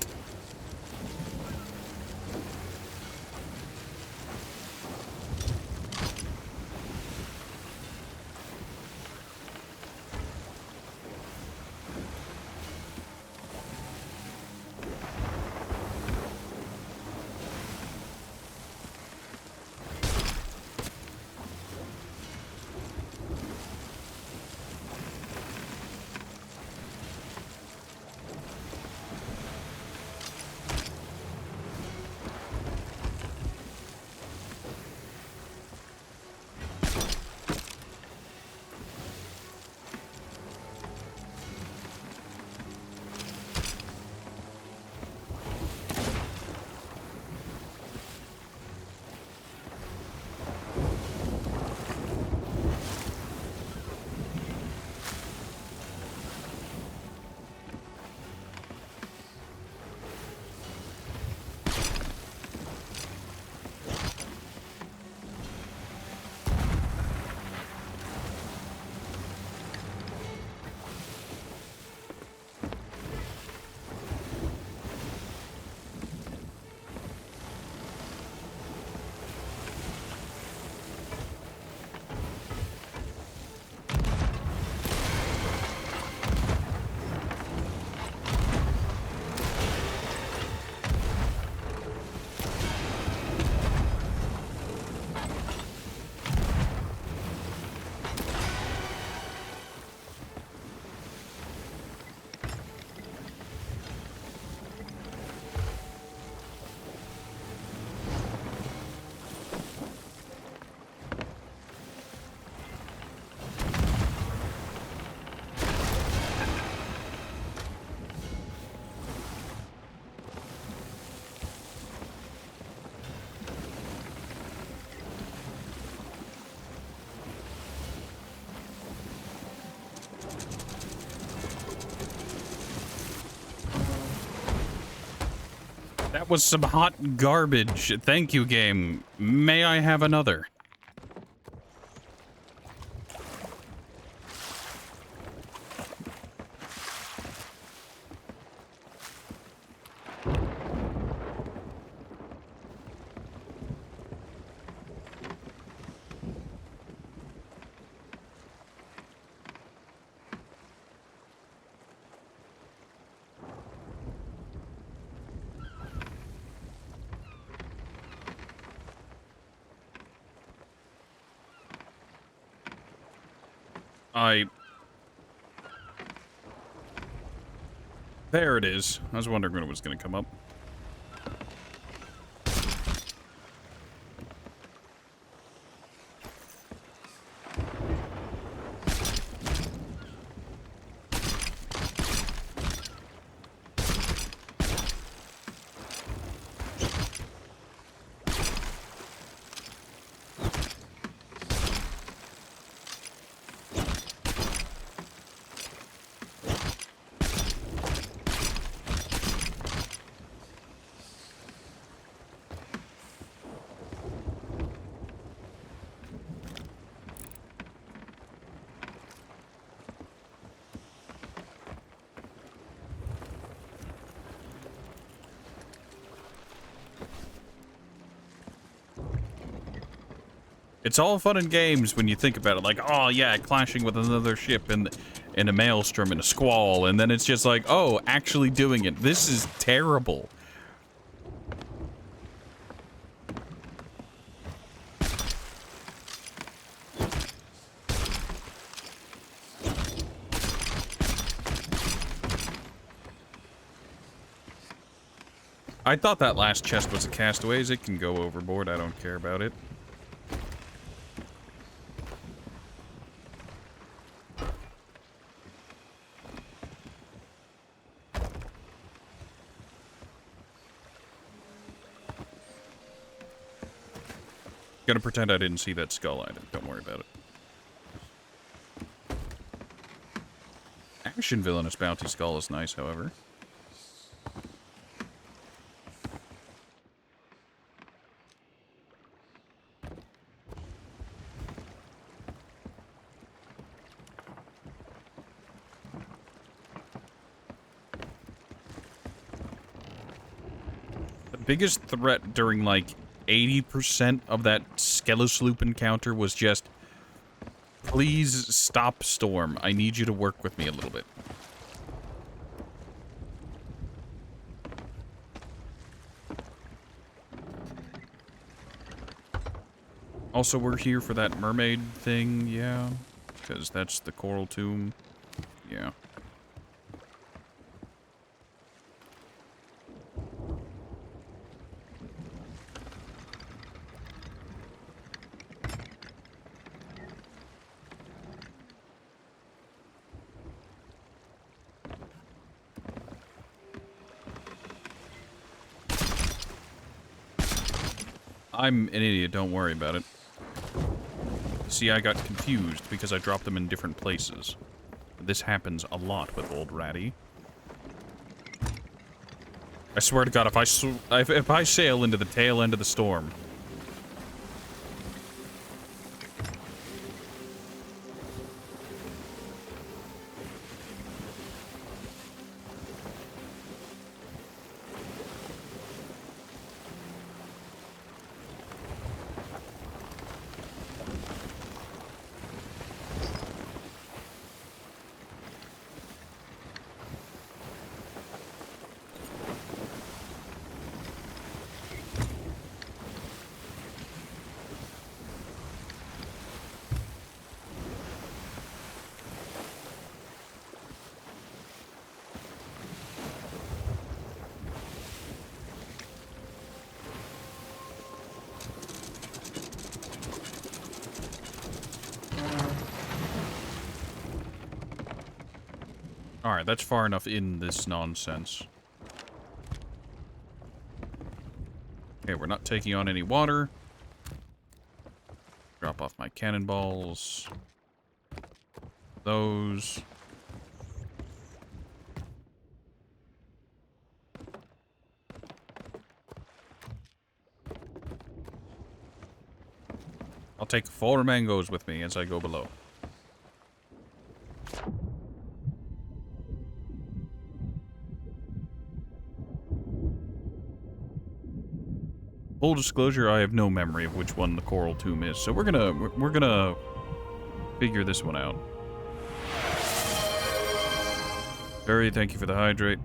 Speaker 1: That was some hot garbage. Thank you, game. May I have another? There it is. I was wondering when it was going to come up. It's all fun and games when you think about it. Like, oh yeah, clashing with another ship in a maelstrom, in a squall, and then it's just like, oh, actually doing it. This is terrible. I thought that last chest was a castaways. It can go overboard. I don't care about it. Gonna pretend I didn't see that skull item. Don't worry about it. Action Villainous Bounty Skull is nice, however. The biggest threat during, like, 80% of that Skelesloop encounter was just, please stop Storm. I need you to work with me a little bit. Also, we're here for that mermaid thing, yeah. Because that's the coral tomb. Yeah. I'm an idiot, don't worry about it. See, I got confused because I dropped them in different places. This happens a lot with Old Ratty. I swear to God, if I sail into the tail end of the storm... Alright, that's far enough in this nonsense. Okay, we're not taking on any water. Drop off my cannonballs. Those. I'll take 4 mangoes with me as I go below. Full disclosure, I have no memory of which one the coral tomb is, so we're gonna figure this one out. Barry, thank you for the hydrate.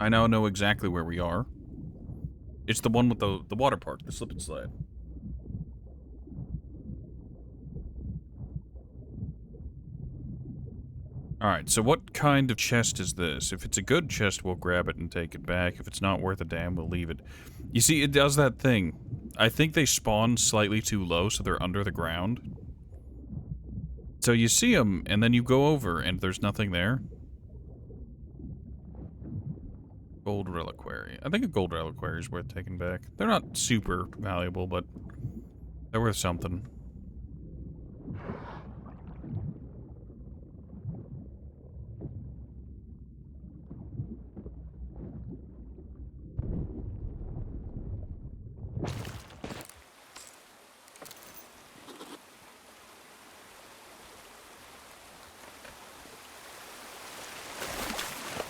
Speaker 1: I now know exactly where we are. It's the one with the water park, the slip and slide. Alright, so what kind of chest is this? If it's a good chest, we'll grab it and take it back. If it's not worth a damn, we'll leave it. You see, it does that thing. I think they spawn slightly too low, so they're under the ground. So you see them, and then you go over, and there's nothing there. Gold reliquary. I think a gold reliquary is worth taking back. They're not super valuable, but they're worth something.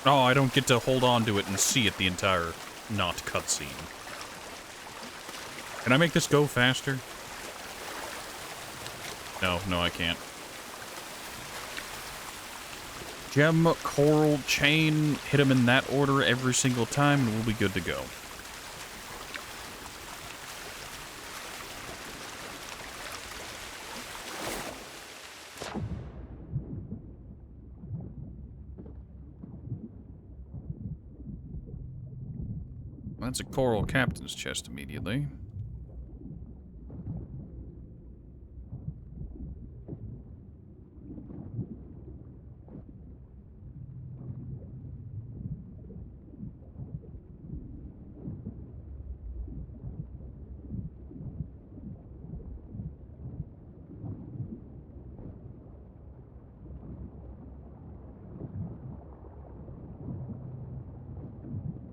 Speaker 1: Oh, I don't get to hold on to it and see it the entire not cutscene. Can I make this go faster? No, I can't. Gem, coral, chain, hit them in that order every single time and we'll be good to go. That's a coral captain's chest immediately.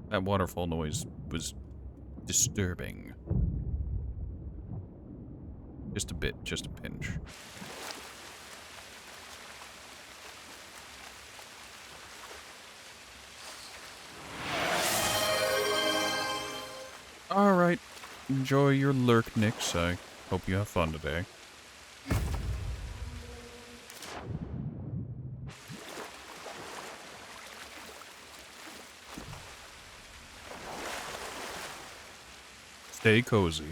Speaker 1: That waterfall noise was disturbing. Just a bit, just a pinch. Alright, enjoy your lurk, Nix. I hope you have fun today. Stay cozy.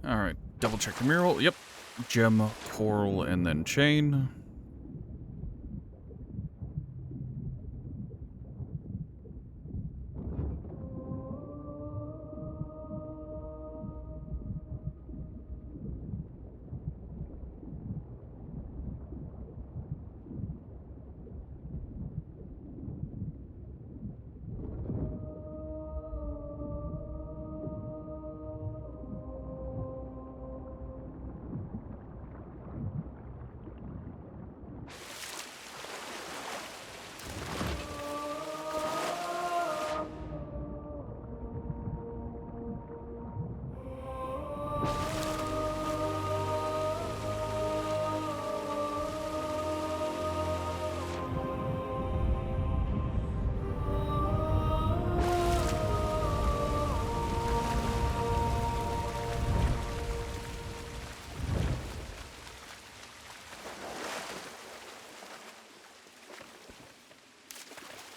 Speaker 1: Alright, double check the mural. Yep. Gem, coral, and then chain.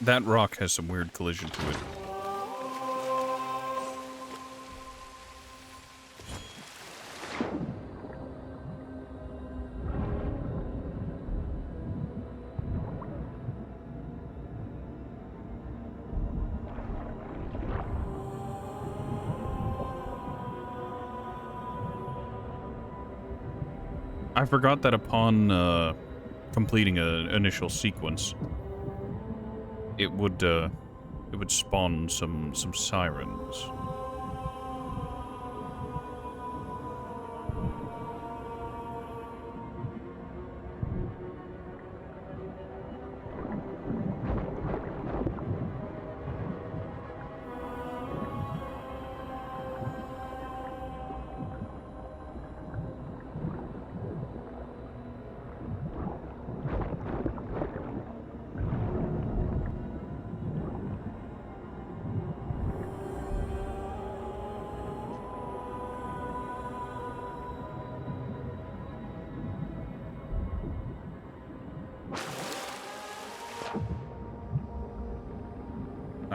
Speaker 1: That rock has some weird collision to it. I forgot that upon completing an initial sequence, it would spawn some sirens.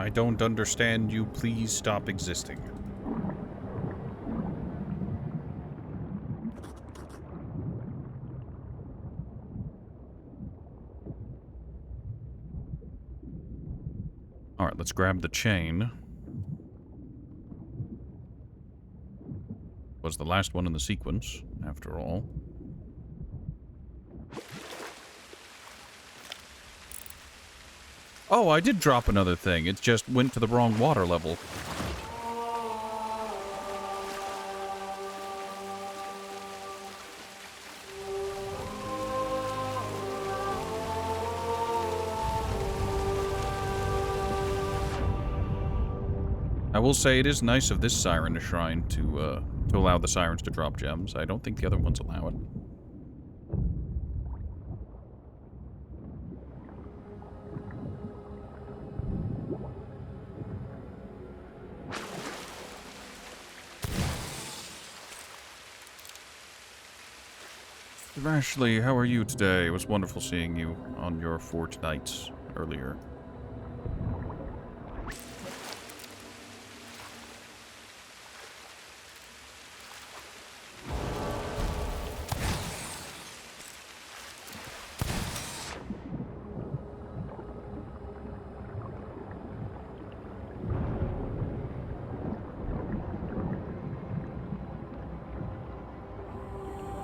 Speaker 1: I don't understand you. Please stop existing. Alright, let's grab the chain. Was the last one in the sequence, after all. Oh, I did drop another thing. It just went to the wrong water level. I will say it is nice of this siren shrine to allow the sirens to drop gems. I don't think the other ones allow it. Ashley, how are you today? It was wonderful seeing you on your fortnights earlier.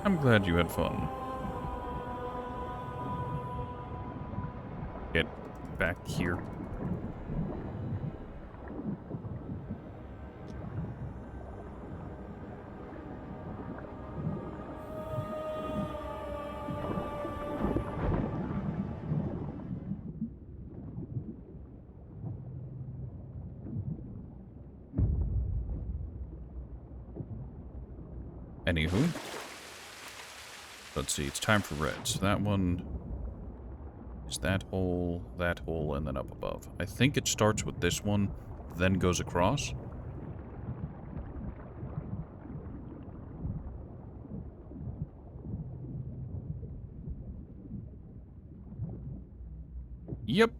Speaker 1: I'm glad you had fun. Get back here. Anywho. Let's see, it's time for red. So that one is that hole, and then up above. I think it starts with this one, then goes across. Yep.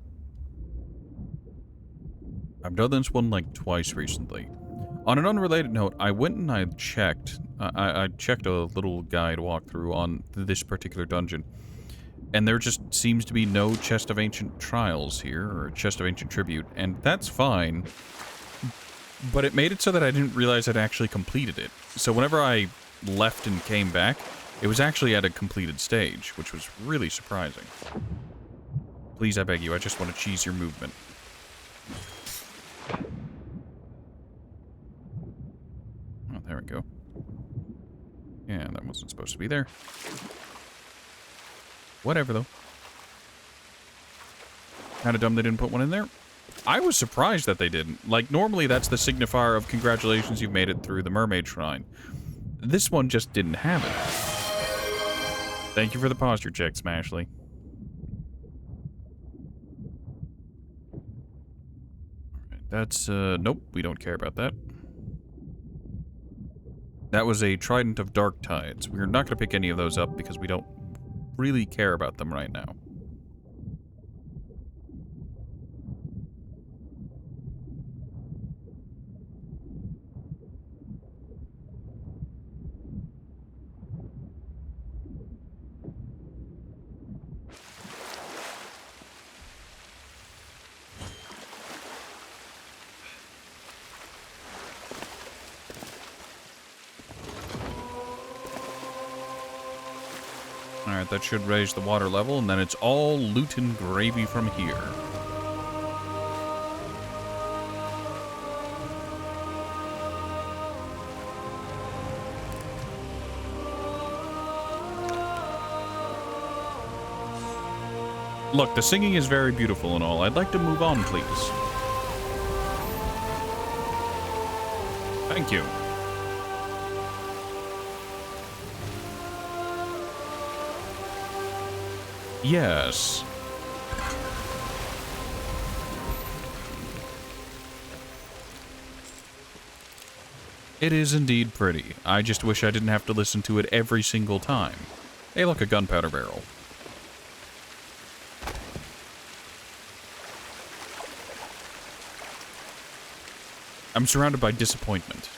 Speaker 1: I've done this one like twice recently. On an unrelated note, I went and I checked. I checked a little guide walkthrough on this particular dungeon. And there just seems to be no Chest of Ancient Trials here, or Chest of Ancient Tribute, and that's fine. But it made it so that I didn't realize I'd actually completed it. So whenever I left and came back, it was actually at a completed stage, which was really surprising. Please, I beg you, I just want to cheese your movement. Oh, there we go. Yeah, that wasn't supposed to be there. Whatever, though. Kind of dumb they didn't put one in there. I was surprised that they didn't. Like, normally that's the signifier of congratulations, you've made it through the Mermaid Shrine. This one just didn't have it. Thank you for the posture check, Smashley. Alright, that's, nope, we don't care about that. That was a Trident of Dark Tides. We're not going to pick any of those up because we don't really care about them right now. Alright, that should raise the water level, and then it's all loot and gravy from here. Look, the singing is very beautiful and all. I'd like to move on, please. Thank you. Yes. It is indeed pretty. I just wish I didn't have to listen to it every single time. Hey, look, a gunpowder barrel. I'm surrounded by disappointment.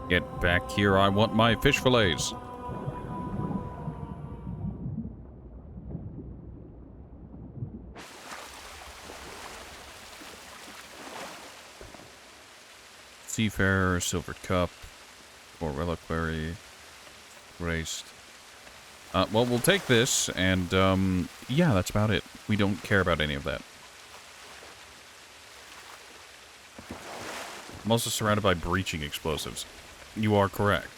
Speaker 1: Get back here, I want my fish fillets. Seafarer, silver cup, or reliquary, graced. Well, we'll take this, and, yeah, that's about it. We don't care about any of that. I'm also surrounded by breaching explosives. You are correct.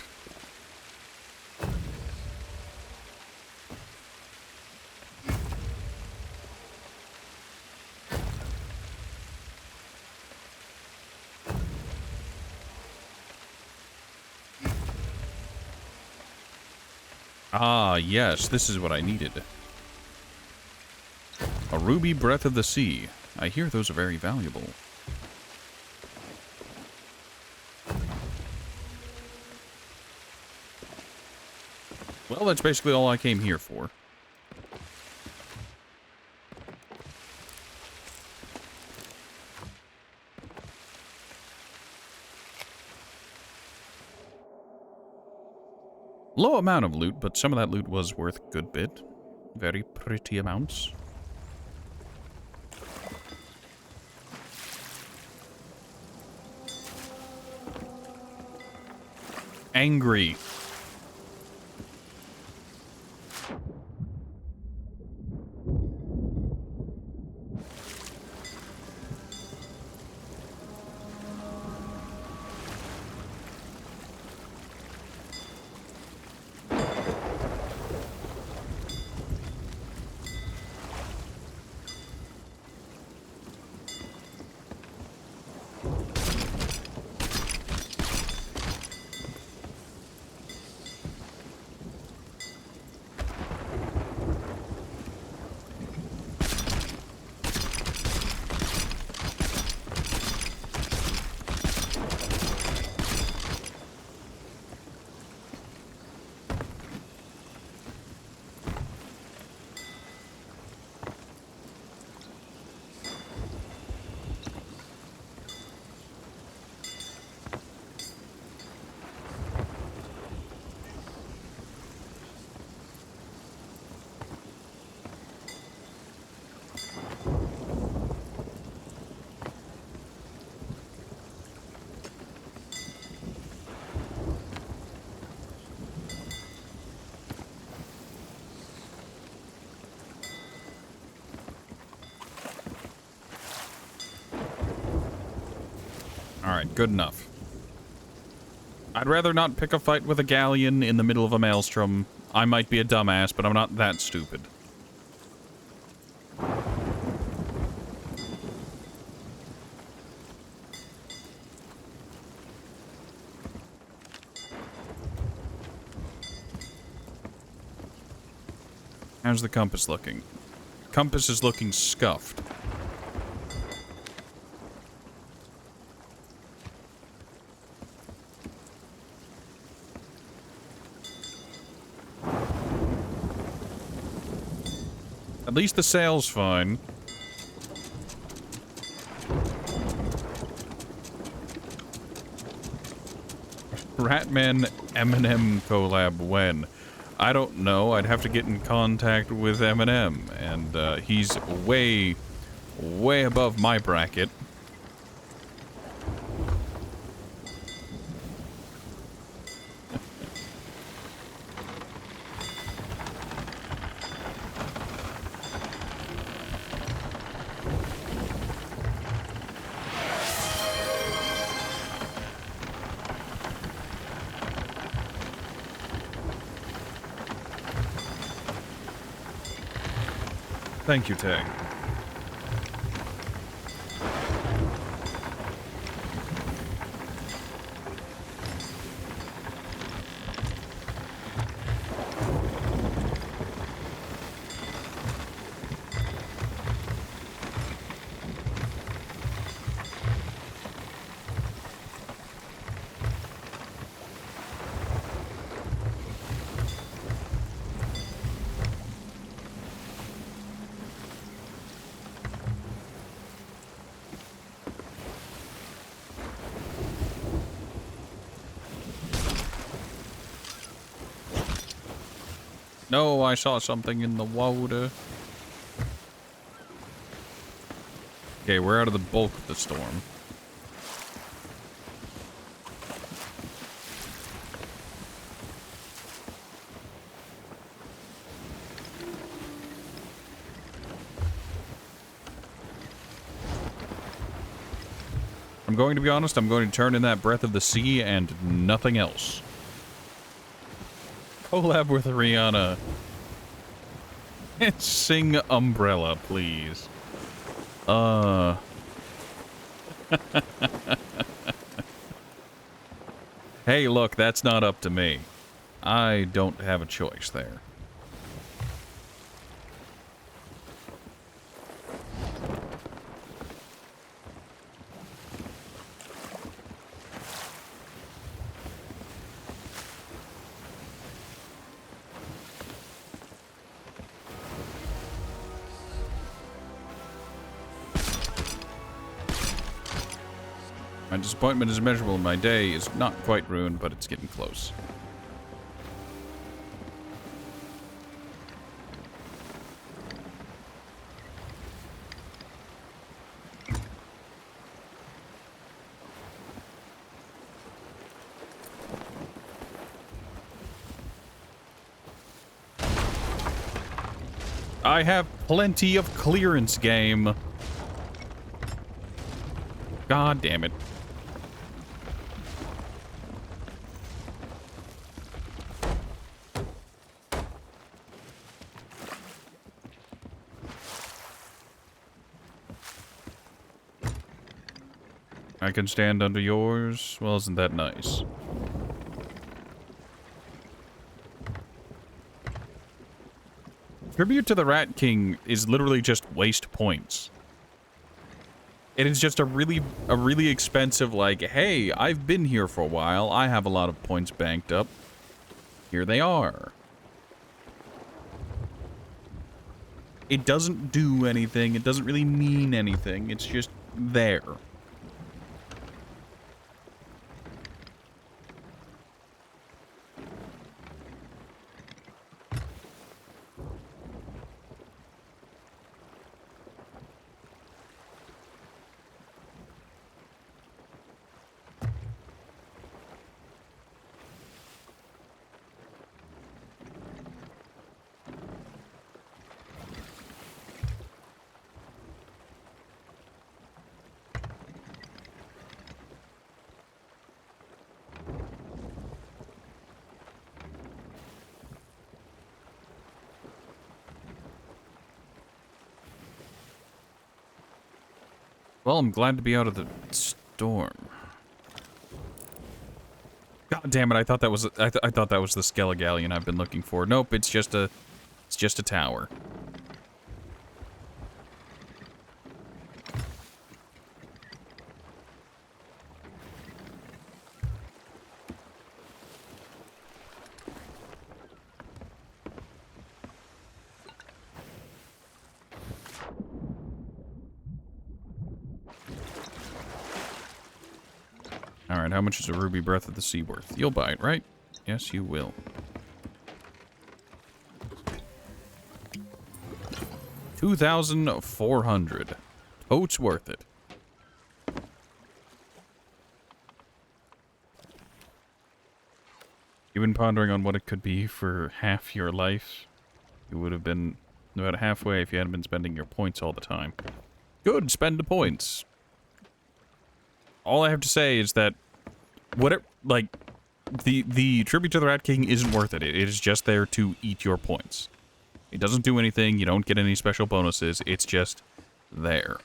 Speaker 1: Ah, yes, this is what I needed. A ruby breath of the sea. I hear those are very valuable. Well, that's basically all I came here for. Low amount of loot, but some of that loot was worth a good bit. Very pretty amounts. Angry. Alright, good enough. I'd rather not pick a fight with a galleon in the middle of a maelstrom. I might be a dumbass, but I'm not that stupid. How's the compass looking? Compass is looking scuffed. At least the sail's fine. Ratman Eminem collab when? I don't know. I'd have to get in contact with Eminem, and he's way, way above my bracket. Thank you, Tang. No, I saw something in the water. Okay, we're out of the bulk of the storm. I'm going to be honest, I'm going to turn in that Breath of the Sea and nothing else. Collab with Rihanna. And sing Umbrella, please. Hey, look, that's not up to me. I don't have a choice there. My disappointment is immeasurable. My day is not quite ruined, but it's getting close. I have plenty of clearance, game. God damn it. I can stand under yours. Well, isn't that nice? Tribute to the Rat King is literally just waste points. It is just a really expensive, like, hey, I've been here for a while. I have a lot of points banked up. Here they are. It doesn't do anything. It doesn't really mean anything. It's just there. Well, I'm glad to be out of the storm. God damn it! I thought that was I thought that was the Skelligalion I've been looking for. Nope, it's just a tower. Alright, how much is a ruby Breath of the Sea worth? You'll buy it, right? Yes, you will. 2,400. Totes worth it. You've been pondering on what it could be for half your life. You would have been about halfway if you hadn't been spending your points all the time. Good, spend the points. All I have to say is that the Tribute to the Rat King isn't worth it. It is just there to eat your points. It doesn't do anything. You don't get any special bonuses. It's just there.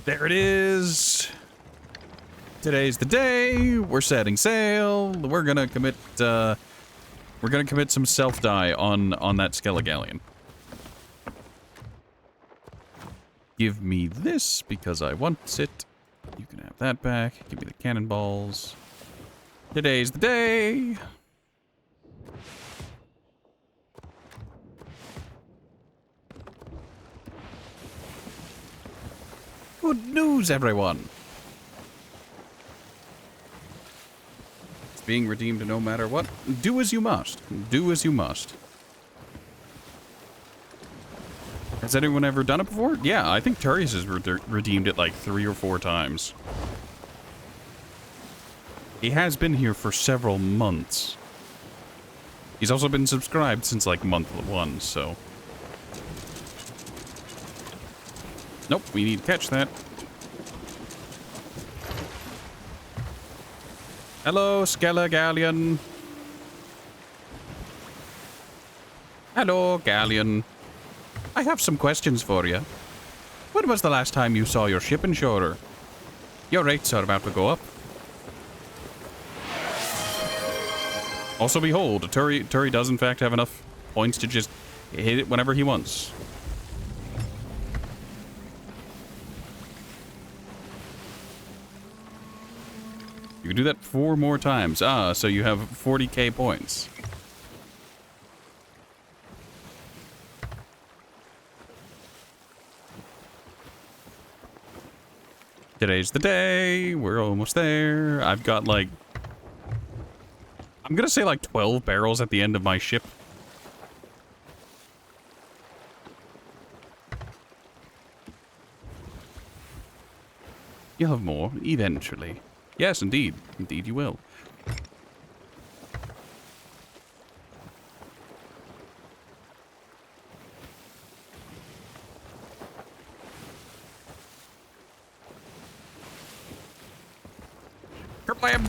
Speaker 1: There it is. Today's the day. We're setting sail. We're gonna commit some self-die on that Skelligalion. Give me this because I want it. You can have that back. Give me the cannonballs. Today's the day. Good news, everyone. being redeemed no matter what. Do as you must. Do as you must. Has anyone ever done it before? Yeah, I think Turius has redeemed it like 3 or 4 times. He has been here for several months. He's also been subscribed since like month 1, so... Nope, we need to catch that. Hello, Skella Galleon. Hello, Galleon. I have some questions for you. When was the last time you saw your ship insurer? Your rates are about to go up. Also, behold, Turi does in fact have enough points to just hit it whenever he wants. You can do that 4 more times. Ah, so you have 40k points. Today's the day. We're almost there. I've got like... I'm gonna say like 12 barrels at the end of my ship. You'll have more, eventually. Yes, indeed. Indeed you will. Kerblam!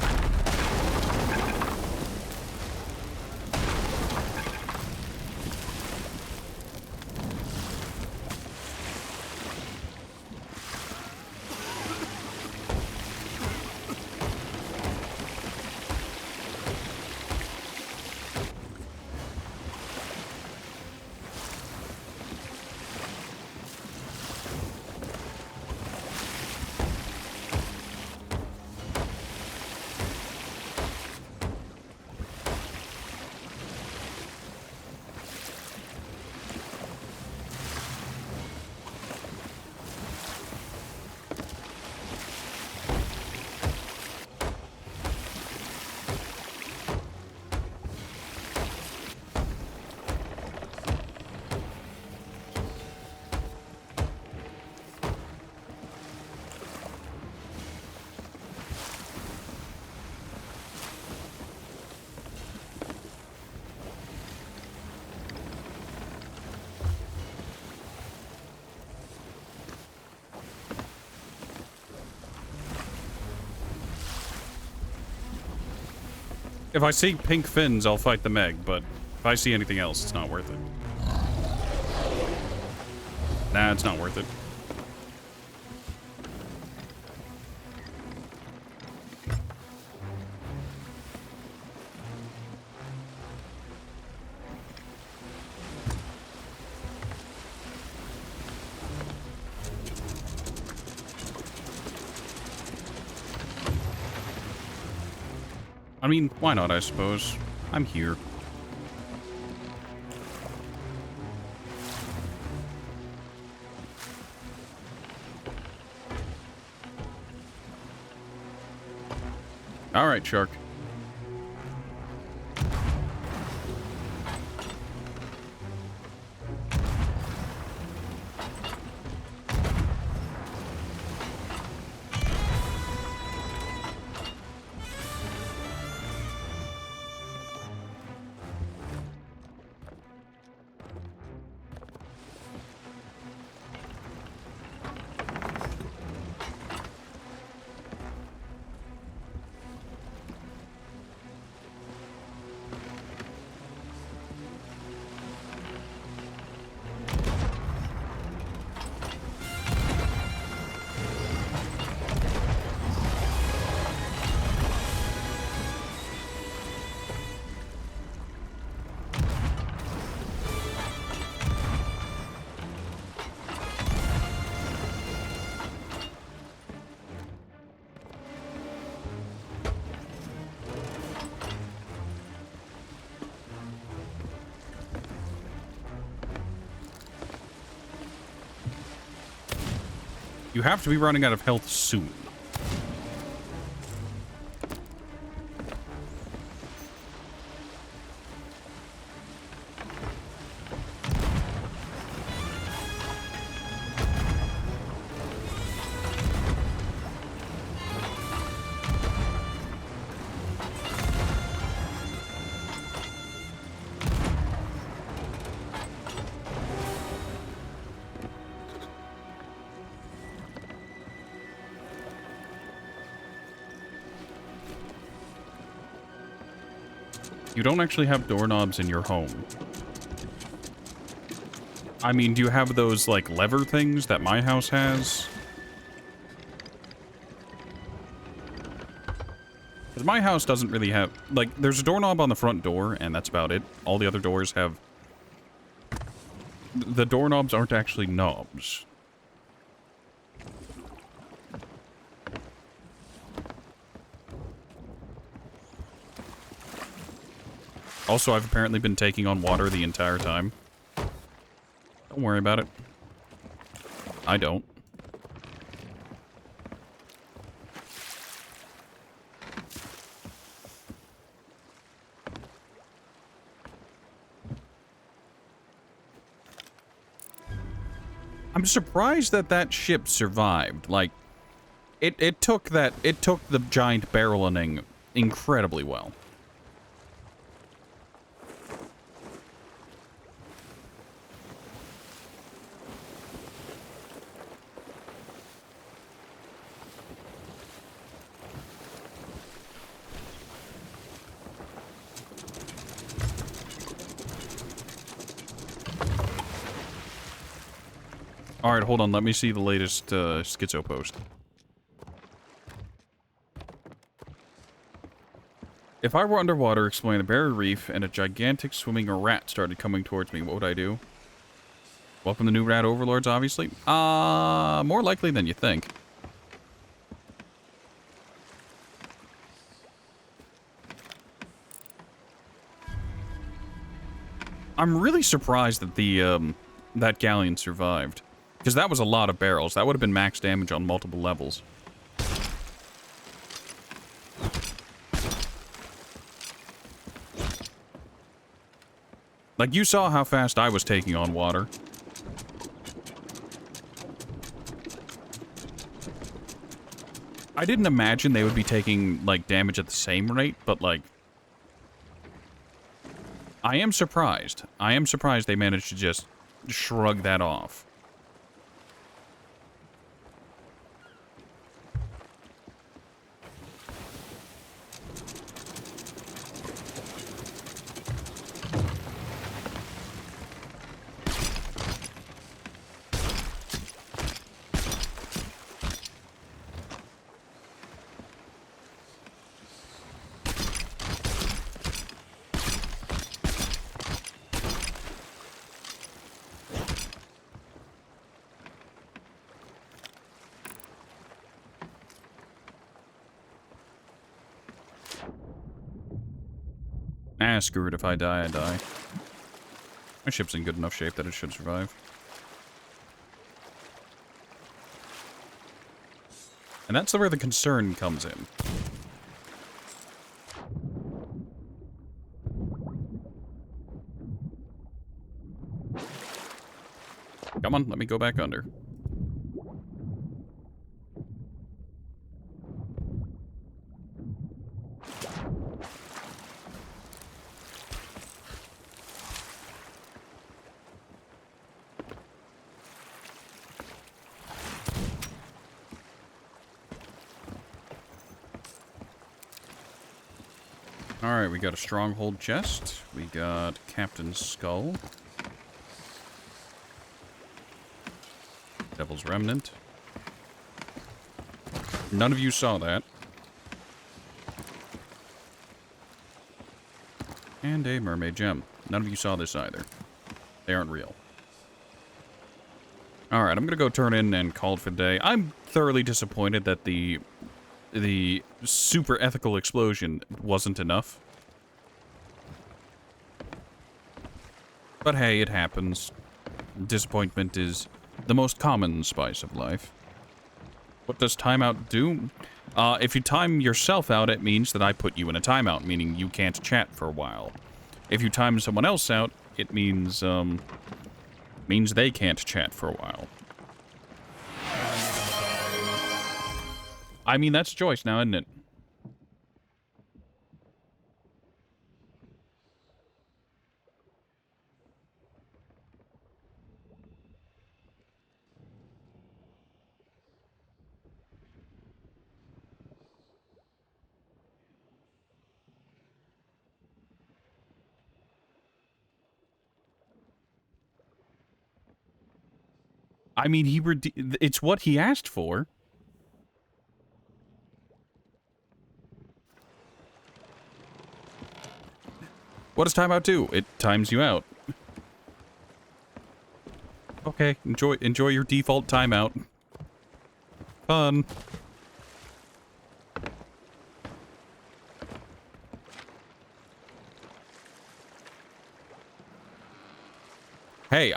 Speaker 1: If I see pink fins, I'll fight the Meg, but if I see anything else, it's not worth it. Nah, it's not worth it. I mean, why not, I suppose. I'm here. All right, shark. You have to be running out of health soon. You don't actually have doorknobs in your home. I mean, do you have those, like, lever things that my house has? Because my house doesn't really have... Like, there's a doorknob on the front door, and that's about it. All the other doors have... The doorknobs aren't actually knobs. Also, I've apparently been taking on water the entire time. Don't worry about it. I don't. I'm surprised that that ship survived. Like, it took the giant barreling incredibly well. Alright, hold on. Let me see the latest schizo post. If I were underwater exploring the barrier reef and a gigantic swimming rat started coming towards me, what would I do? Welcome the new rat overlords, obviously. More likely than you think. I'm really surprised that the, that galleon survived. Because that was a lot of barrels. That would have been max damage on multiple levels. Like, you saw how fast I was taking on water. I didn't imagine they would be taking, like, damage at the same rate, but, like... I am surprised. I am surprised they managed to just shrug that off. Ah, screw it. If I die, I die. My ship's in good enough shape that it should survive. And that's where the concern comes in. Come on, let me go back under. Alright, we got a stronghold chest. We got Captain's Skull. Devil's Remnant. None of you saw that. And a mermaid gem. None of you saw this either. They aren't real. Alright, I'm gonna go turn in and call it for the day. I'm thoroughly disappointed that the super ethical explosion wasn't enough. But hey, it happens. Disappointment is the most common spice of life. What does timeout do? If you time yourself out, it means that I put you in a timeout, meaning you can't chat for a while. If you time someone else out, it means they can't chat for a while. I mean, that's a choice now, isn't it? I mean, it's what he asked for. What does timeout do? It times you out. Okay, enjoy your default timeout. Fun. Hey,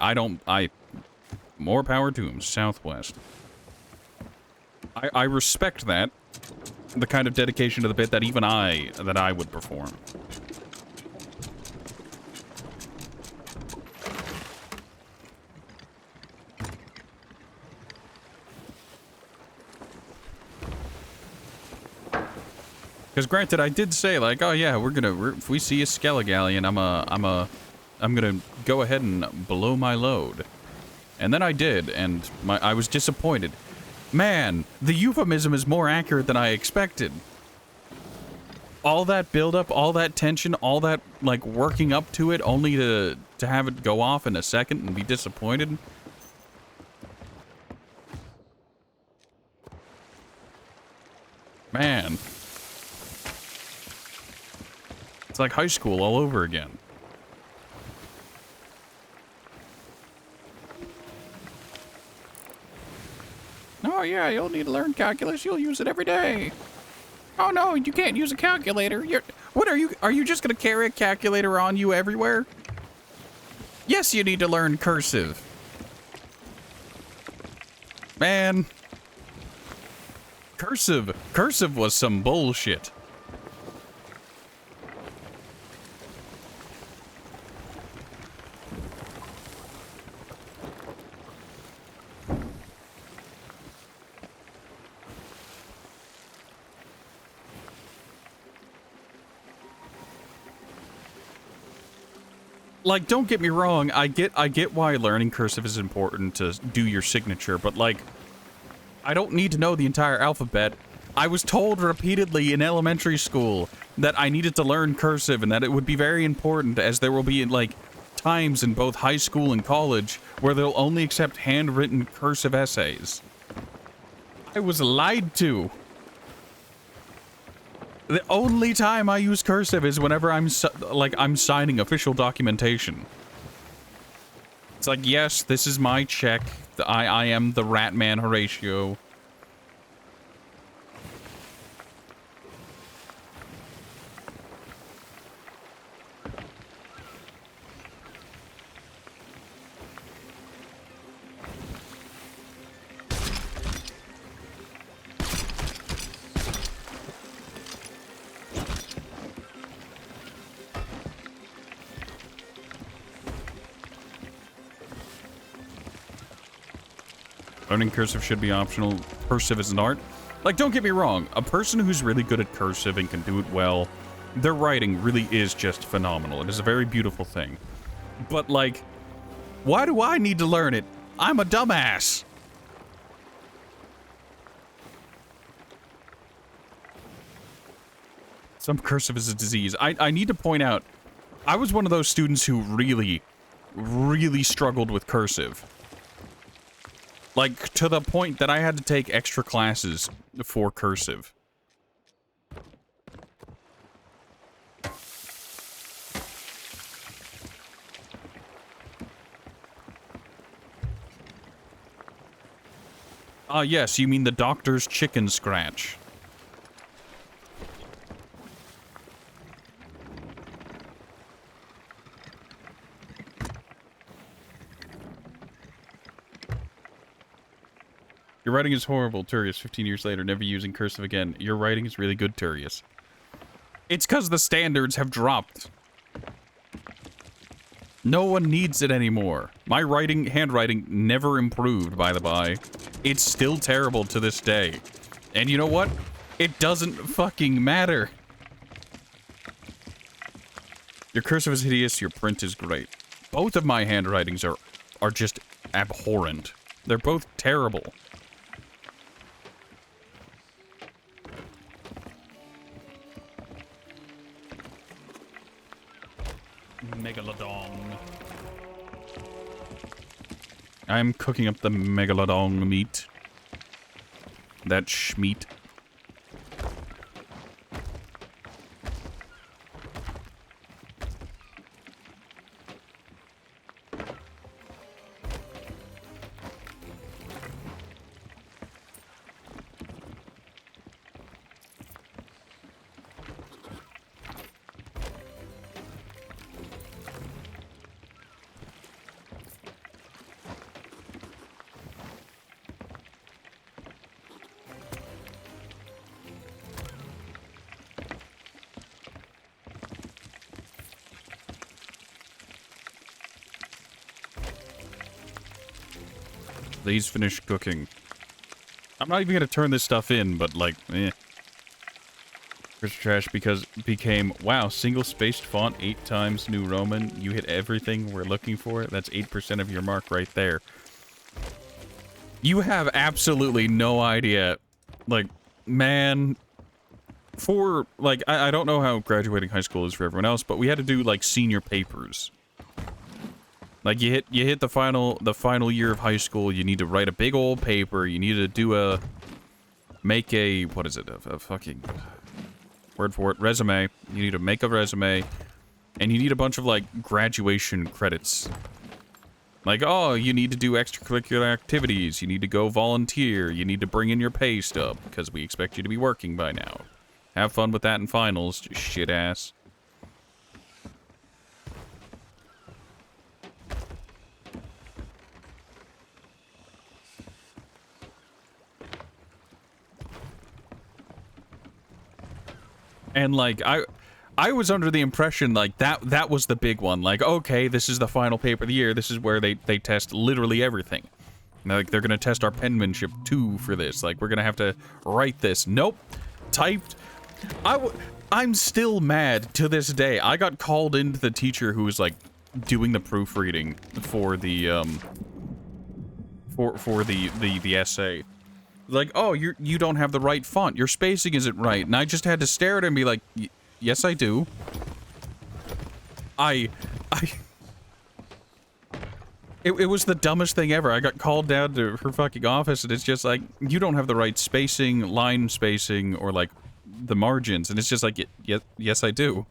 Speaker 1: more power to him, Southwest. I respect that. The kind of dedication to the bit that even I would perform. Because granted, I did say, like, oh yeah, if we see a Skelligallion, I'm gonna go ahead and blow my load. And then I did, and I was disappointed. Man, the euphemism is more accurate than I expected. All that buildup, all that tension, all that, like, working up to it, only to have it go off in a second and be disappointed. Man. It's like high school all over again. Oh yeah, you'll need to learn calculus. You'll use it every day. Oh no, you can't use a calculator. What are you just gonna carry a calculator on you everywhere? Yes, you need to learn cursive. Man. Cursive was some bullshit. Like, don't get me wrong, I get why learning cursive is important to do your signature, but like, I don't need to know the entire alphabet. I was told repeatedly in elementary school that I needed to learn cursive and that it would be very important, as there will be, like, times in both high school and college where they'll only accept handwritten cursive essays. I was lied to. The only time I use cursive is whenever I'm signing official documentation. It's like, yes, this is my check. I am the Ratman Horatio. Learning cursive should be optional. Cursive is an art. Like, don't get me wrong. A person who's really good at cursive and can do it well, their writing really is just phenomenal. It is a very beautiful thing. But, like, why do I need to learn it? I'm a dumbass. Some cursive is a disease. I need to point out, I was one of those students who really, really struggled with cursive. Like, to the point that I had to take extra classes for cursive. Ah, yes, you mean the doctor's chicken scratch. Your writing is horrible, Turius. 15 years later, never using cursive again. Your writing is really good, Turius. It's because the standards have dropped. No one needs it anymore. My handwriting never improved, by the by. It's still terrible to this day. And you know what? It doesn't fucking matter. Your cursive is hideous, your print is great. Both of my handwritings are just abhorrent. They're both terrible. Megalodon. I'm cooking up the megalodon meat. That schmeat. Please finish cooking. I'm not even gonna turn this stuff in, but like, eh. Crystal Trash became, wow, single-spaced font 8 times New Roman. You hit everything we're looking for. That's 8% of your mark right there. You have absolutely no idea. Like, man, for, like, I don't know how graduating high school is for everyone else, but we had to do, like, senior papers. Like, you hit the final year of high school, you need to write a big old paper, you need to do make a, what is it, a fucking, word for it, resume. You need to make a resume, and you need a bunch of, like, graduation credits. Like, oh, you need to do extracurricular activities, you need to go volunteer, you need to bring in your pay stub, because we expect you to be working by now. Have fun with that in finals, just shit ass. And, like, I was under the impression, like, that was the big one. Like, okay, this is the final paper of the year. This is where they test literally everything. Like, they're gonna test our penmanship, too, for this. Like, we're gonna have to write this. Nope. Typed. I'm still mad to this day. I got called into the teacher who was, like, doing the proofreading for the, for the essay. Like, oh, you don't have the right font. Your spacing isn't right. And I just had to stare at him and be like, yes, I do. It was the dumbest thing ever. I got called down to her fucking office, and it's just like, you don't have the right spacing, line spacing, or, like, the margins. And it's just like, yes, I do.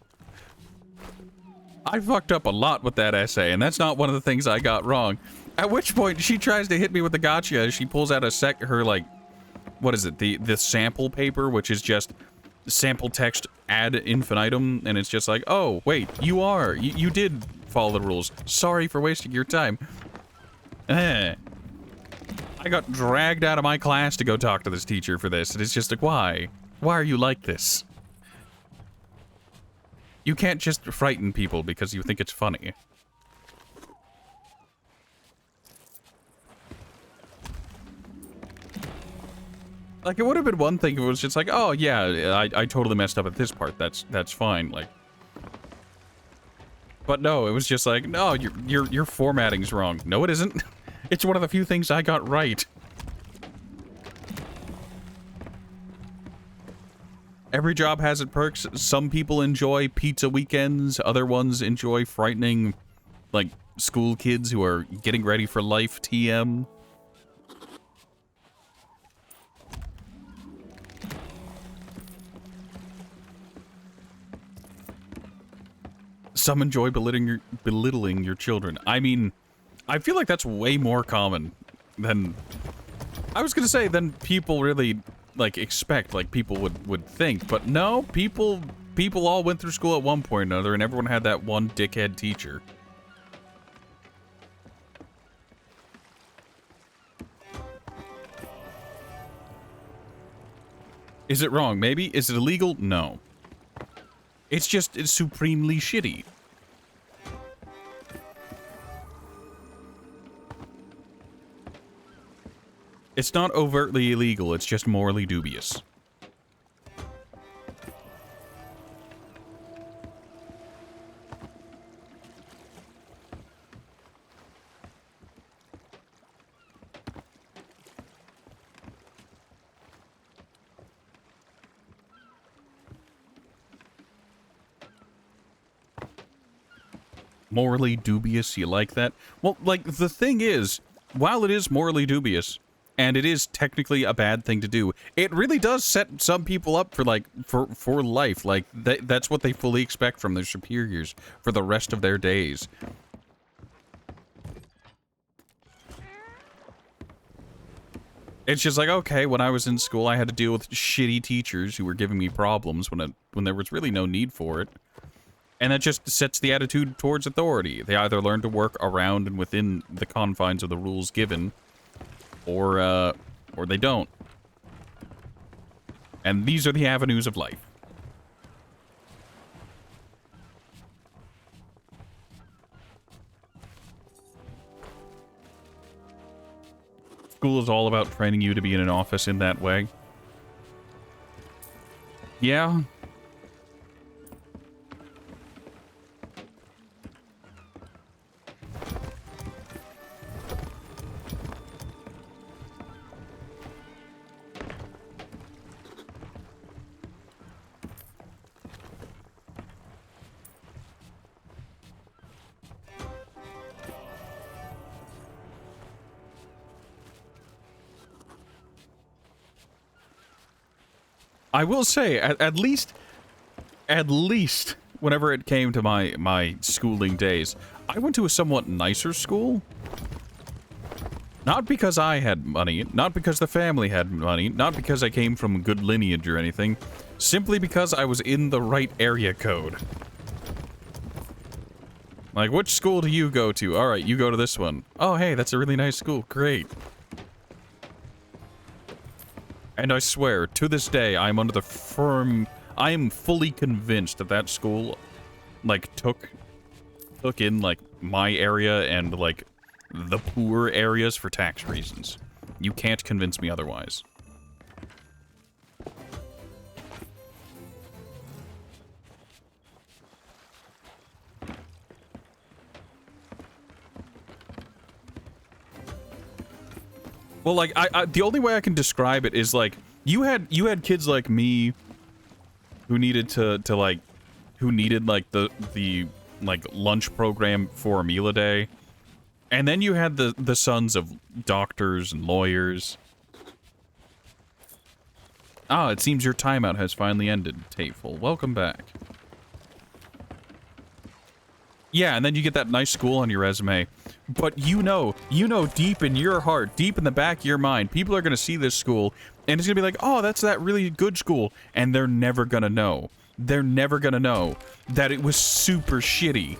Speaker 1: I fucked up a lot with that essay, and that's not one of the things I got wrong. At which point, she tries to hit me with the gotcha. She pulls out her, like, what is it? The sample paper, which is just sample text ad infinitum, and it's just like, oh, wait, you did follow the rules. Sorry for wasting your time. I got dragged out of my class to go talk to this teacher for this, and it's just like, why? Why are you like this? You can't just frighten people because you think it's funny. Like, it would have been one thing if it was just like, oh, yeah, I totally messed up at this part. That's fine, like. But no, it was just like, no, your formatting's wrong. No, it isn't. It's one of the few things I got right. Every job has its perks. Some people enjoy pizza weekends. Other ones enjoy frightening, like, school kids who are getting ready for life TM. Some enjoy belittling your children. I mean, I feel like that's way more common than... I was gonna say, than people really, like, expect, like, people would think. But no, people all went through school at one point or another, and everyone had that one dickhead teacher. Is it wrong? Maybe. Is it illegal? No. It's supremely shitty. It's not overtly illegal, it's just morally dubious. Morally dubious, you like that? Well, like, the thing is, while it is morally dubious, and it is technically a bad thing to do, it really does set some people up for, like, for life. Like, that's what they fully expect from their superiors for the rest of their days. It's just like, okay, when I was in school, I had to deal with shitty teachers who were giving me problems when there was really no need for it. And that just sets the attitude towards authority. They either learn to work around and within the confines of the rules given, or they don't. And these are the avenues of life. School is all about training you to be in an office in that way. Yeah. I will say, at least, whenever it came to my schooling days, I went to a somewhat nicer school. Not because I had money, not because the family had money, not because I came from good lineage or anything, simply because I was in the right area code. Like, which school do you go to? Alright, you go to this one. Oh, hey, that's a really nice school. Great. And I swear, to this day, I am fully convinced that that school, like, took in, like, my area and, like, the poor areas for tax reasons. You can't convince me otherwise. Well, like, the only way I can describe it is, like, you had kids like me who needed who needed, like, the like, lunch program for a meal a day. And then you had the sons of doctors and lawyers. Ah, it seems your timeout has finally ended, Tateful. Welcome back. Yeah, and then you get that nice school on your resume. But you know deep in your heart, deep in the back of your mind, people are going to see this school, and it's going to be like, oh, that's that really good school. And they're never going to know. They're never going to know that it was super shitty.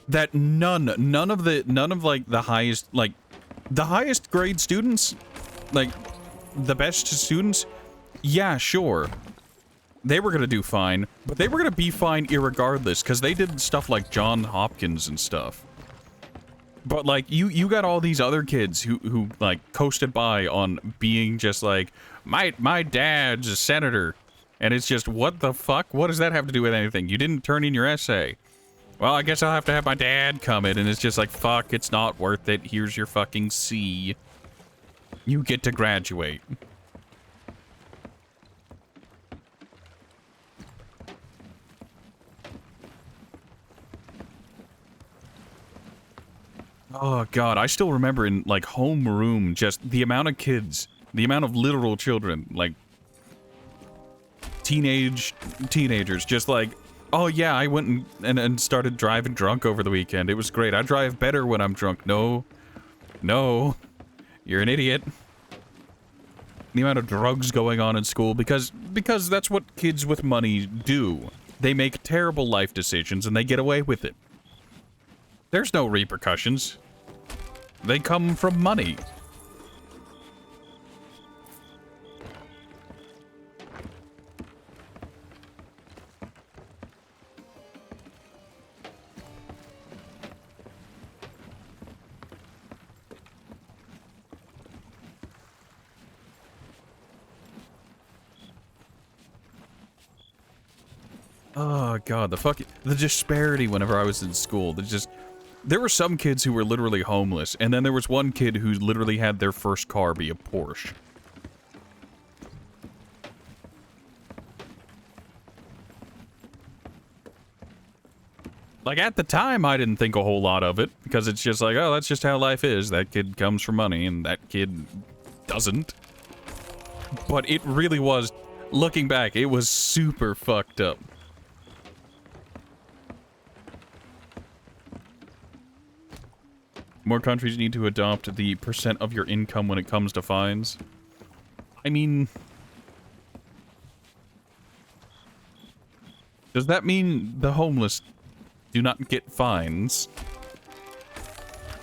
Speaker 1: That none of like the highest grade students, like the best students, yeah, sure. They were gonna do fine, but they were gonna be fine irregardless, because they did stuff like John Hopkins and stuff. But, like, you got all these other kids who like, coasted by on being just like, my dad's a senator. And it's just, what the fuck? What does that have to do with anything? You didn't turn in your essay. Well, I guess I'll have to have my dad come in, and it's just like, fuck, it's not worth it. Here's your fucking C. You get to graduate. Oh, God, I still remember in, like, homeroom, just the amount of kids, the amount of literal children, like, teenagers, just like, oh, yeah, I went and started driving drunk over the weekend. It was great. I drive better when I'm drunk. No, you're an idiot. The amount of drugs going on in school, because that's what kids with money do. They make terrible life decisions, and they get away with it. There's no repercussions. They come from money. Oh, God, the disparity whenever I was in school. There were some kids who were literally homeless, and then there was one kid who literally had their first car be a Porsche. Like, at the time, I didn't think a whole lot of it, because it's just like, oh, that's just how life is. That kid comes for money, and that kid doesn't. But it really was, looking back, it was super fucked up. More countries need to adopt the percent of your income when it comes to fines. I mean... does that mean the homeless do not get fines?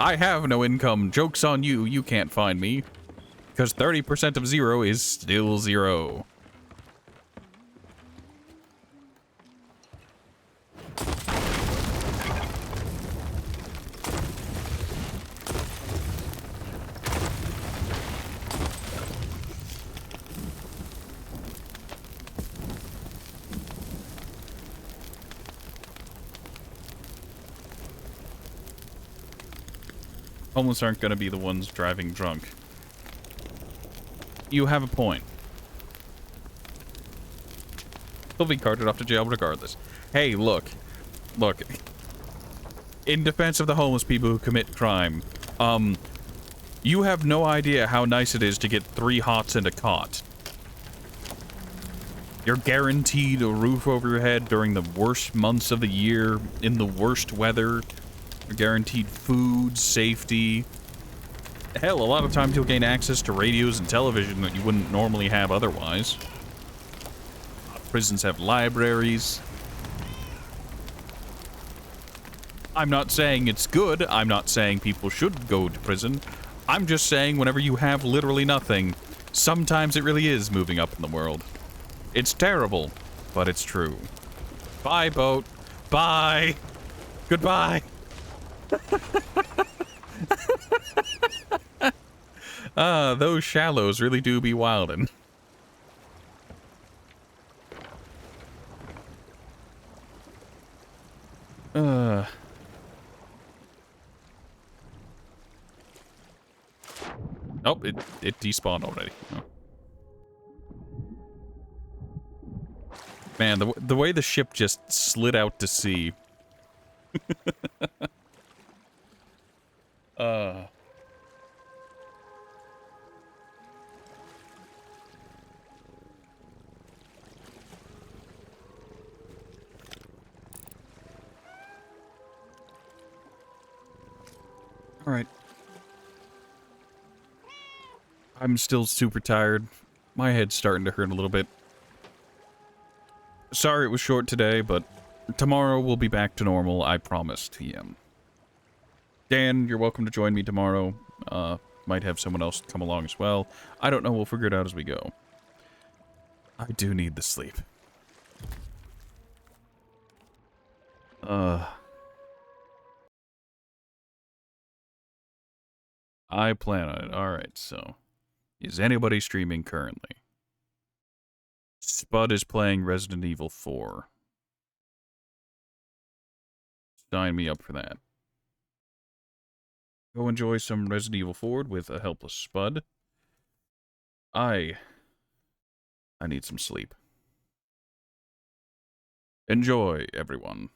Speaker 1: I have no income. Joke's on you. You can't find me. Because 30% of 0 is still 0. Homeless aren't going to be the ones driving drunk. You have a point. They'll be carted off to jail regardless. Hey, look. Look. In defense of the homeless people who commit crime, you have no idea how nice it is to get 3 hots and a cot. You're guaranteed a roof over your head during the worst months of the year, in the worst weather. You're guaranteed food, safety. Hell, a lot of times you'll gain access to radios and television that you wouldn't normally have otherwise. Prisons have libraries. I'm not saying it's good. I'm not saying people should go to prison. I'm just saying whenever you have literally nothing, sometimes it really is moving up in the world. It's terrible, but it's true. Bye, boat. Bye. Goodbye. Those shallows really do be wildin'. Oh, it despawned already. Oh. Man, the way the ship just slid out to sea. All right. I'm still super tired. My head's starting to hurt a little bit. Sorry it was short today, but tomorrow we'll be back to normal, I promise, TM. Dan, you're welcome to join me tomorrow. Might have someone else come along as well. I don't know, we'll figure it out as we go. I do need the sleep. I plan on it. Alright, so... is anybody streaming currently? Spud is playing Resident Evil 4. Sign me up for that. Go enjoy some Resident Evil 4 with a helpless Spud. I need some sleep. Enjoy, everyone.